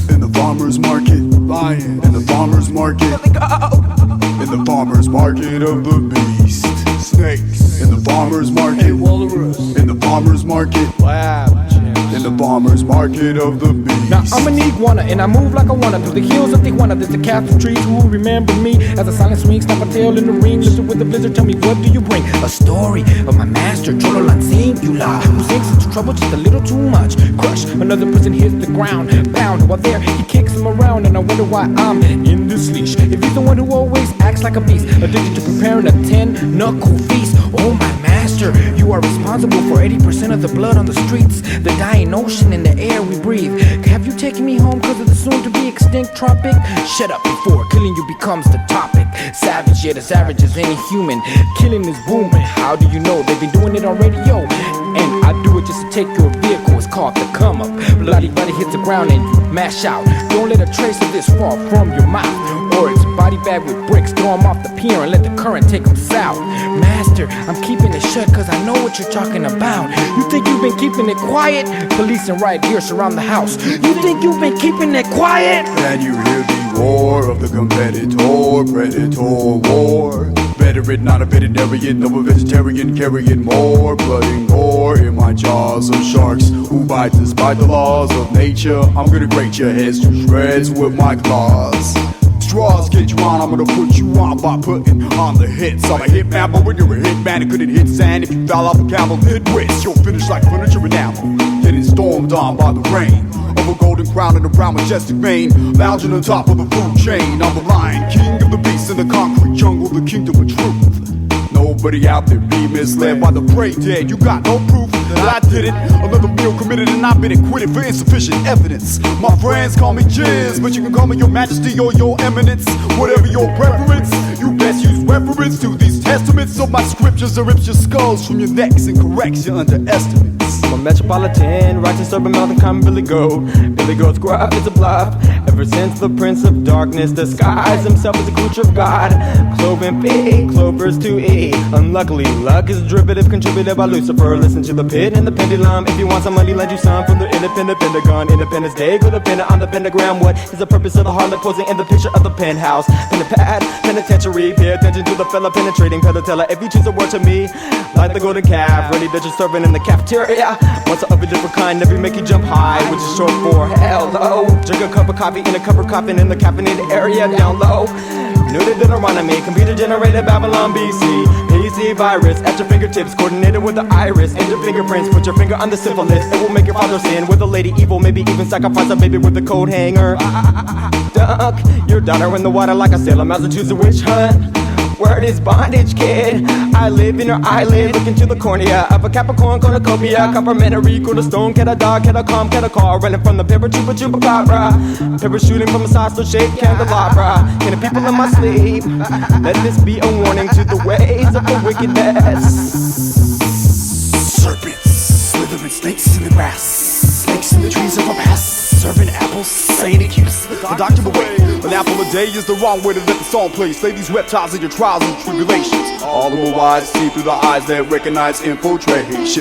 In the farmer's market, lion. In the farmer's market, in the farmer's market of the beast, snakes. In the farmer's market, walrus. In the farmer's market, in the farmer's market of the beast. Now I'm an iguana and I move like I wanna through the hills of Tijuana. There's a cast of trees who will remember me as a silent swing, snap a tail in the ring. Listen with the blizzard, tell me what do you bring? A story of my master, Xololanxinxo, who sinks into trouble just a little too much. Crush, another person hits the ground, pound. While there, he kicks him around, and I wonder why I'm in this leash. If he's the one who always acts like a beast, addicted to preparing a 10-knuckle feast. Oh my master, you are responsible for 80% of the blood on the streets, the dying ocean and the air we breathe. Have you taken me home because of the soon-to-be extinct tropic? Shut up before killing you becomes the topic. Savage, yet as savage as any human. Killing is booming. How do you know? They've been doing it on radio, and I do it just to take your vehicle. It's called the come up. Bloody body hits the ground and you mash out. Don't let a trace of this fall from your mouth, or it's body bag with bricks. Throw them off the pier and let the current take them south. Master, I'm keeping it shut cause I know what you're talking about. You think you've been keeping it quiet? Police and riot gear surround the house. You think you've been keeping it quiet? And you hear the roar of the competitor, predator war. Veteran, not a veterinarian, no a vegetarian, carrying more blood and gore in my jaws of sharks who bite despite the laws of nature. I'm gonna grate your heads to shreds with my claws. Straws get you on, I'm gonna put you on by putting on the hits. I'm a hitman, but when you're a hitman, it couldn't hit sand if you fell off a camel. Hit wrist, you'll finish like furniture enamel, getting stormed on by the rain of a golden crown and a brown majestic mane, lounging on top of the food chain. I'm the lion, king of the beasts in the concrete jungle, the kingdom of truth. Nobody out there be misled by the prey dead. You got no proof that I did it. Another meal committed and I've been acquitted for insufficient evidence. My friends call me Jiz, but you can call me your majesty or your eminence. Whatever your preference, you best use reference to these testaments. So my scriptures are rips your skulls from your necks and corrects your underestimates. I'm a metropolitan, righteous urban mountain, common Billy Goat. Billy Goat's gruff, it's a bluff. Ever since the Prince of Darkness disguised himself as a creature of God. Cloven feet, clovers to eat. Unluckily, luck is derivative contributed by Lucifer. Listen to the pit and the pendulum. If you want some money, lend you some from the independent Pentagon. Independence Day, go dependent on the pentagram. What is the purpose of the harlot posing in the picture of the penthouse? Pen and pad, penitentiary. Pay attention to the fella penetrating pedotella. If you choose a word to me, like the golden calf, ready that you're serving in the cafeteria. Monster of a different kind, never make you jump high, which is short for hello. Drink a cup of coffee in a cup of coffin in the caffeinated area down low. Knew they did me. Computer generated Babylon BC. PC virus at your fingertips, coordinated with the iris and your fingerprints. Put your finger on the syphilis, it will make your father sin with a lady evil. Maybe even sacrifice a baby with the coat hanger. Dunk your daughter in the water like a sailor mouse and choose a witch hunt. Word is bondage, kid. I live in your eyelid, look into the cornea of a Capricorn cornucopia. Complimentary, cool to stone, cat a dog, cat a calm, cat a car. Running from the paper, chupa chupacabra. Paper shooting from a saucer-shaped candelabra. Killing people in my sleep. Let this be a warning to the ways of the wickedness. Serpents, slithering snakes in the grass, snakes in the trees of our past. Serving apples, saying it keeps the doctor away. An apple a day is the wrong way to let the song play. Slay these reptiles in your trials and tribulations. All the more wise see through the eyes that recognize infiltrations.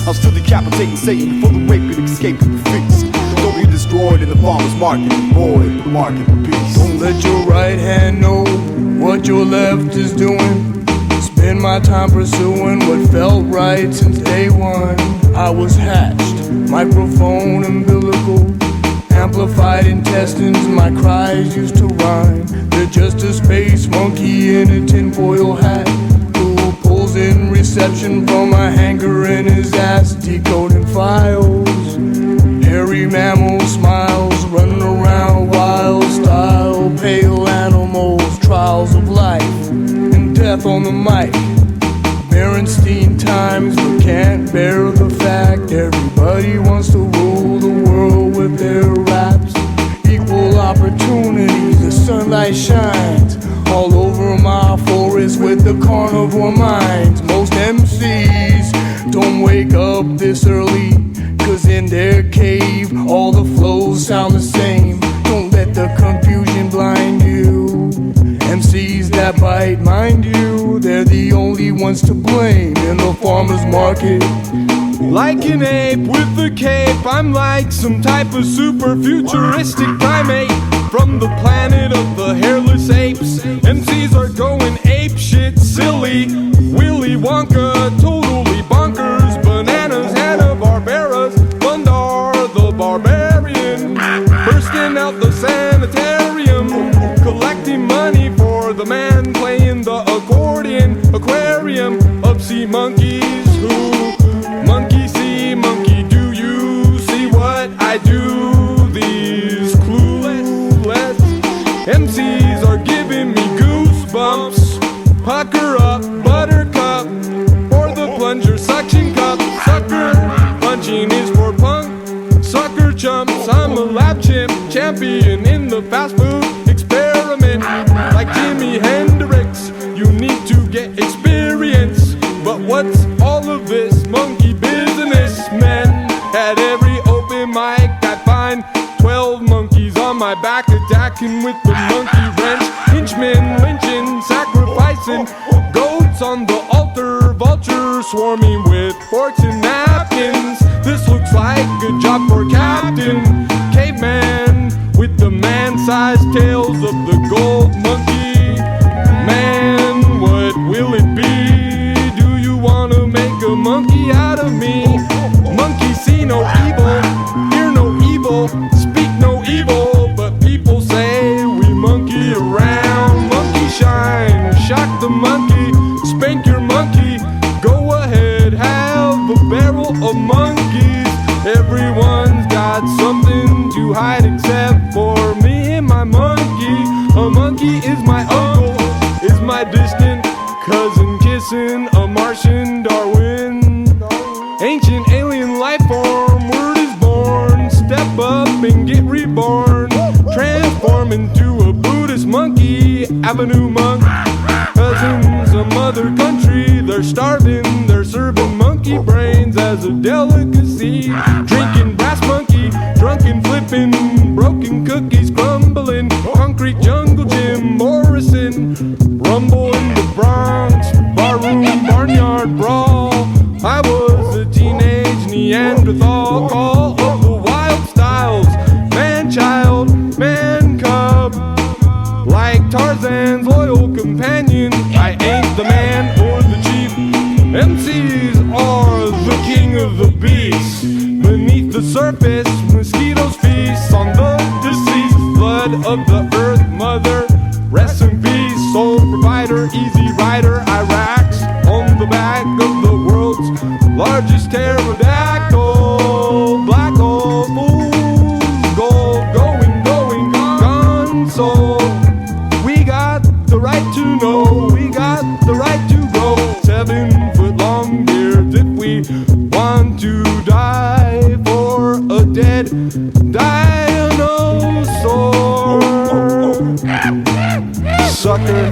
I'm still decapitating Satan for the rape and escaping the feast. Don't be destroyed in the farmer's market, boy, the market of peace. Don't let your right hand know what your left is doing. Spend my time pursuing what felt right since day one. I was hatched, microphone umbilical, amplified intestines, my cries used to rhyme. They're just a space monkey in a tinfoil hat who pulls in reception from a hanger in his ass, decoding files. Hairy mammal smiles, running around wild style, pale animals, trials of life and death wrath on the mic. Berenstein times, but can't bear the fact everybody wants to rule the world with their raps. Equal opportunity, the sunlight shines all over my forest with the carnivore minds. Most MCs don't wake up this early, cause in their cave all the flows sound the same. Don't let the confusion blind you. MCs that bite, mind you, they're the only ones to blame in the farmer's market. Like an ape with a cape, I'm like some type of super futuristic primate from the planet of the hairless apes. MCs are going ape shit silly, Willy Wonka, totally bonkers, bananas, Hanna-Barberas, Bundar the Barbarian, bursting out the sanitarium, collecting money for the man playing the accordion, aquarium of sea monkeys who monkey see, monkey do you see what I do? These clueless MCs are giving me goosebumps. Pucker up, buttercup, for the plunger suction cup. Sucker punching is for punk, sucker chumps. I'm a lab chimp, champion in the fast food experiment. Like Jimi Hendrix, you need to get experience. But what's all of this monkey business, man? At every open mic I find 12 monkeys on my back, attacking with the monkey wrench. Henchmen lynching, sacrificing goats on the altar, vultures swarming with forks and napkins. This looks like a job for Captain Caveman with the man-sized tails of the gold monkey. Man, what will it be? Do you wanna make a monkey out of me? Monkey see no evil, hear no evil, speak no evil, but people say we monkey around. Monkey shine, shock the monkey, spank your monkey. Go ahead, have a barrel of monkeys. Everyone's got something to hide except for me and my monkey. A monkey is my uncle, is my distant cousin, kissing a Martian Darwin. Ancient alien life form, word is born. Step up and get reborn. Transform into a Buddhist monkey, avenue monk. Cousins of mother country, they're starving. They're serving monkey brains as a delicacy. Drinking brass monkey, drunken flipping, broken cookies crumbling. Concrete jungle gym, Morrison, rumble in the Bronx, barroom, barnyard brawl. I was a teenage Neanderthal, call of the wild styles. Man child, man cub, like Tarzan's loyal companion. I ain't the man or the chief. MCs are the king of the beast. Beneath the surface, mosquitoes feast on the deceased. Blood of the earth mother, rest in peace. Soul provider, easy rider, Iraq's on the back of the world's largest pterodactyl. Black hole, fools, gold, going, gone. So we got the right to know, we got the right to go. 7 foot long beards if we want to die for a dead dinosaur. Sucker.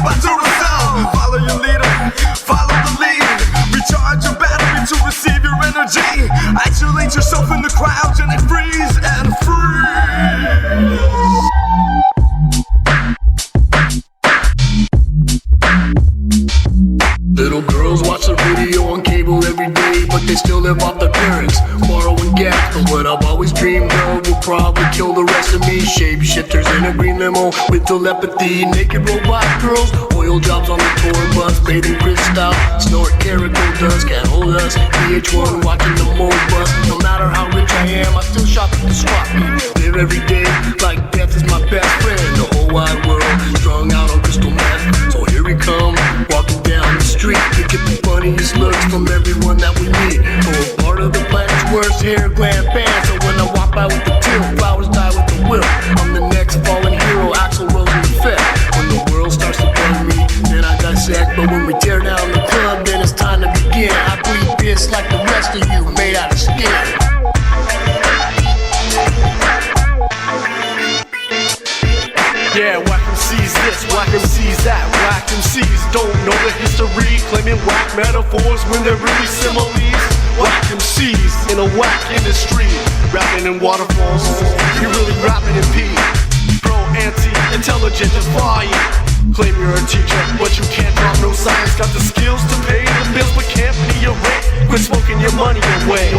I do the sound. Follow your leader, follow the lead. Recharge your battery to receive your energy. Isolate yourself in the crowds and freeze and freeze. Little girls watch the video on cable every day, but they still live off their parents, borrowing gas. But what I've always dreamed of will probably kill the rest of me. Shapeshifters in a green limo with telepathy, naked robot girls, oil jobs on the tour bus, bathing crystal, snort chemical dust, can't hold us. VH1 watching the mold bust. No matter how rich I am, I still shop at the swap meet. Live every day like death is my best friend. The whole wide world strung out on crystal meth. So here we come, walking down the street to get the funniest looks from everyone that we meet. So a part of the planet's worst hair gland fan. So when I walk by with the teal, flowers die with the whip. I'm the next fallen hero, Axl Rose in effect. When the world starts to burn me, then I dissect. But when we tear down the club, then it's time to begin. I bleed this like the rest of you, made out of skin. Yeah, Wacko sees this, Wacko sees that. Whack MCs don't know the history, claiming whack metaphors when they're really similes. Whack MCs in a whack industry, rapping in waterfalls. You're really rapping in P. Pro, anti, intelligent, defying. Claim you're a teacher, but you can't drop no science. Got the skills to pay the bills, but can't pay your rent. Quit smoking your money away.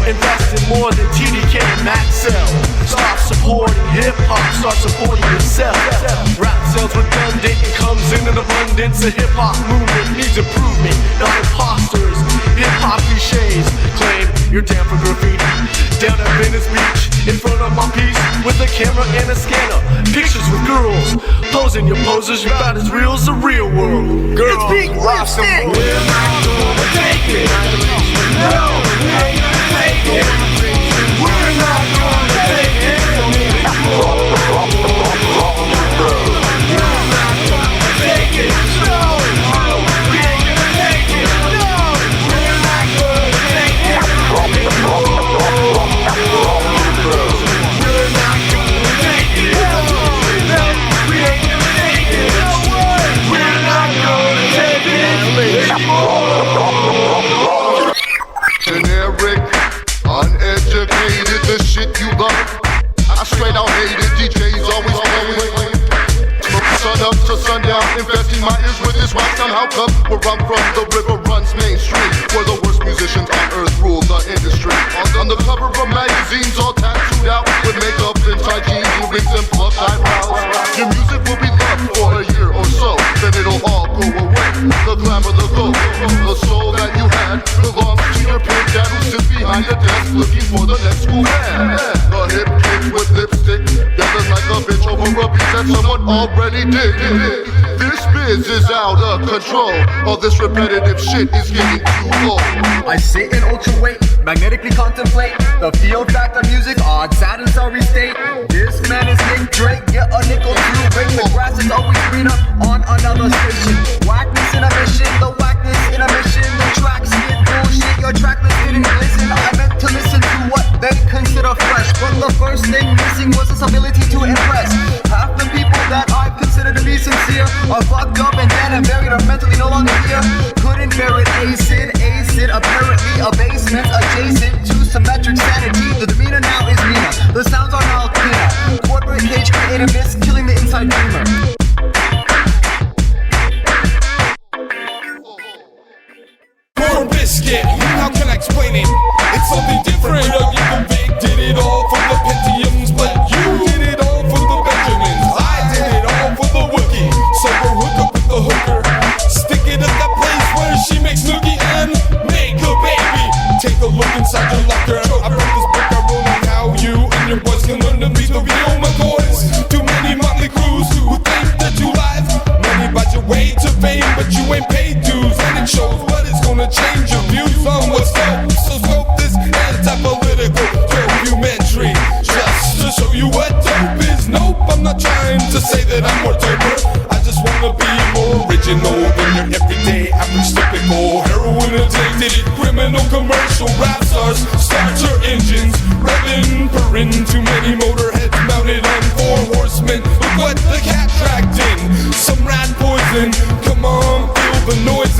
Invest in more than TDK and Maxell. Stop supporting hip-hop, start supporting yourself. Rap sells redundant and comes in an abundance. The hip-hop movement needs improvement, not imposters. Hip-hop cliches claim you're down for graffiti. Down at Venice Beach, in front of my piece, with a camera and a scanner. Pictures with girls, posing your poses. You're about as real as the real world. Girl, it's big awesome. We're not gonna take it. No, we ain't gonna take it. We're not gonna take it. We're not gonna take it. No, we ain't gonna take it. No, we're not gonna take it. We're not gonna take it. No, we ain't gonna take it. No way. We're not gonna take it. Generic, uneducated, the shit you love. I straight out hate it, DJs always playing. Sun up to sundown, infesting my ears with this rap somehow come where I'm from, the river runs Main Street, where the worst musicians on earth rule the industry. On the cover of magazines, all tattooed out with makeup inside jeans, and wigs and plucked eyebrows. Your music will be loved for a year or so, then it'll all go away. The glamour, the gold, the soul that you had belongs to your pimp dad who sits behind the desk looking for the next cool man. The hip kids with lipstick, yelling like a bitch over a beat that someone already did. This biz is out of control. All this repetitive shit is getting too old. I sit in ultra weight, magnetically contemplate the field fact of music, odd, sad, and sorry state. This man is Nick Drake, get a nickel to break. The grass is always greener on another station. Whackness in a mission, the whackness in a mission. The tracks get bullshit, your tracklist didn't listen. I meant to listen to what they consider fresh, but the first thing missing was this ability to impress. Half the people that I consider to be sincere are fucked up and dead and buried or mentally no longer here. Couldn't bear it, acid, apparently a basement adjacent to symmetric sanity. The demeanor now is meaner, the sounds are now cleaner. Corporate cage created myths, killing the inside dreamer. Korn Bizkit, how can I explain it? It's something different. You big did it all for the Pentiums, but you did it all for the Benjamins. I did it all for the Wookie. So we'll hook up with the hooker, stick it at that place where she makes noogie and make a baby. Take a look inside your locker. I wrote this book, I wrote on how you and your boys can learn to be the real McCoys. Too many motley crews who think that you live. Money buys your way to fame, but you ain't paid dues, and it shows. What is gonna change your views on what's dope? So scope this anti-political documentary just to show you what dope is. Nope, I'm not trying to say that I'm more doper. I just wanna be more original than your everyday average typical heroin addicted criminal commercial rap stars. Starter engines revving, purring, too many motorheads mounted on 4 horsemen. Look what the cat dragged in, some rat poison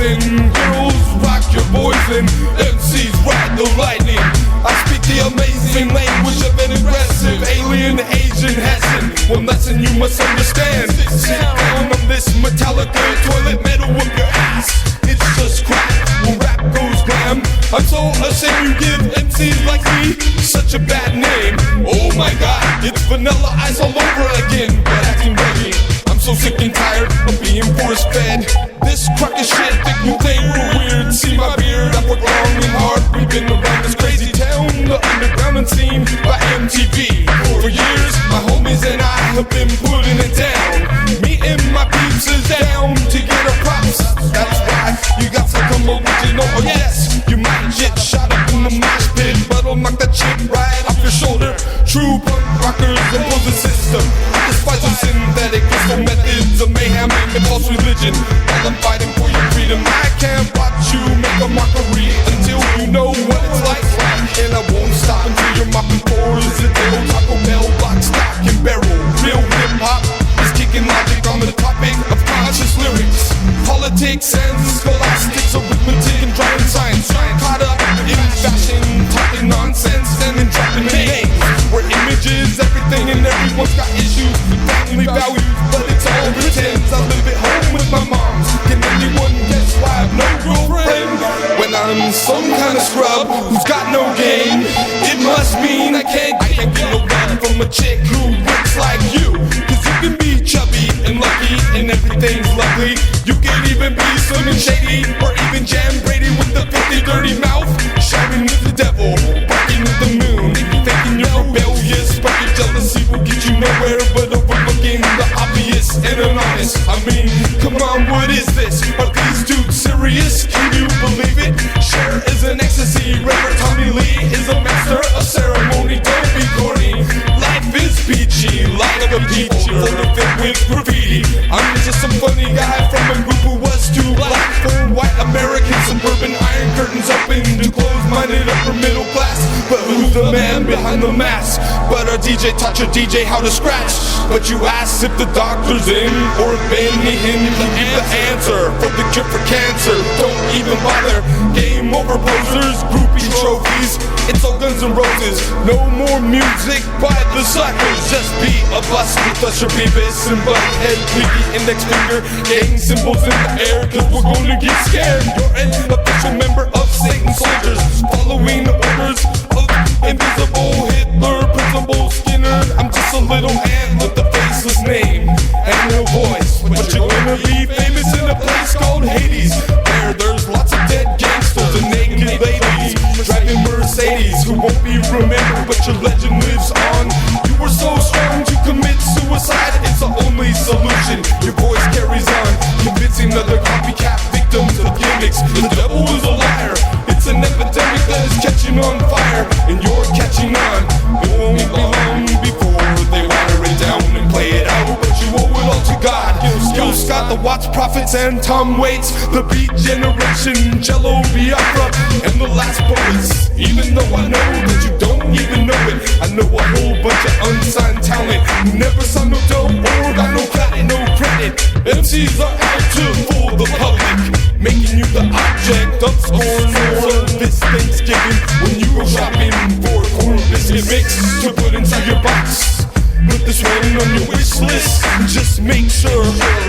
poison. Girls rock your boys and MCs ride the lightning. I speak the amazing language of an aggressive alien Asian Hessian. One lesson you must understand. Sit down on this Metallica toilet metal up your ass. It's just crap when rap goes glam. I'm so ashamed you give MCs like me such a bad name. Oh my god, it's Vanilla Ice all over again, but acting ready. I'm so sick and tired of being force fed. This crock of shit think you think we're weird. See my beard, I've worked long and hard. We've been around this crazy town, the underground unseen by MTV. For years, my homies and I have been putting it down. Me and my peeps is down to get our props. That's why you got to come original. Oh yes, you might get shot up in the mosh pit, but I'll knock that shit right off your shoulder. True punk rockers impose the system. I despise the synthetic crystal methods of mayhem and false religion. While I'm fighting for your freedom, I can't watch you make a mockery until you know what it's like. And I won't stop until you're mopping floors at the old Taco Bell, lock, stock, and barrel. Real hip hop is kicking logic on the topic of conscious lyrics. Politics and scholastics, arithmetic and drawing science. Caught up in fashion, talking nonsense, and then dropping names. Where images, everything, and everyone's got issues, family values, but it's all pretend. I live at home with my moms. Can anyone guess why I've no girlfriend? When I'm some kind of scrub who's got no game, it must mean I can't get no love from a chick who looks like you. Cause you can be chubby and lucky and everything's lovely. You can even be slim and shady, or even Jam Brady with the 50 dirty mouth, shouting with the devil, barking with the moon, thinking you're rebellious, but your jealousy will get you nowhere but overlooking the obvious and honest. I mean, come on, what is this? Are these dudes serious? Can you believe it? Cher is an ecstasy, Reverend Tommy Lee is a master of ceremony. Don't be corny, life is peachy, like a peach folder filled with graffiti. I'm just some funny guy from a group who was too black for white American suburban iron curtains open to close-minded upper middle class. But who's the man behind the mask? But our DJ taught your DJ how to scratch. But you asked if the doctor's in or if Benny Hinn can give the answer for the cure for cancer. Don't even bother. Game over posers, groupie trophies. It's all Guns N' Roses. No more music by the suckers. Just be a bus with Usher Beavis and Butthead, Tweaky, Index Finger, gang symbols in the air, cause we're gonna get scared. You're an official member of Satan's soldiers, following the orders of Invisible Hitler, Principal Skinner. I'm just a little ant with a faceless name and no voice, but you're gonna be famous in a place called Hades, where there's lots of dead gangsters and naked ladies driving Mercedes who won't be remembered, but your legend lives on. You were so strong to commit suicide, it's the only solution. Your voice carries on, convincing other copycat victims of gimmicks. The devil is a liar. It's an epidemic that is catching on fire, and you're catching on. It won't be long before they water it down and play it out, but you owe it all to God. Gil Scott, the Watts Prophets, and Tom Waits, the Beat Generation, Jello Biafra, and the Last Bullets. Even though I know that you don't even know it, I know a whole bunch of unsigned talent who never saw no dough or got no credit. MCs are out to fool the public, making you the object of scorn. So this Thanksgiving, when you go shopping for a corn biscuit mix to put inside your box, put this one on your wish list. Just make sure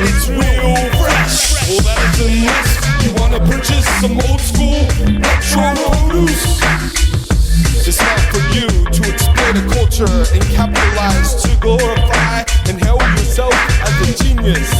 it's real fresh. Well, that is unless you wanna purchase some old school retro produce. It's not for you to exploit a culture and capitalize to glorify and hail yourself as a genius.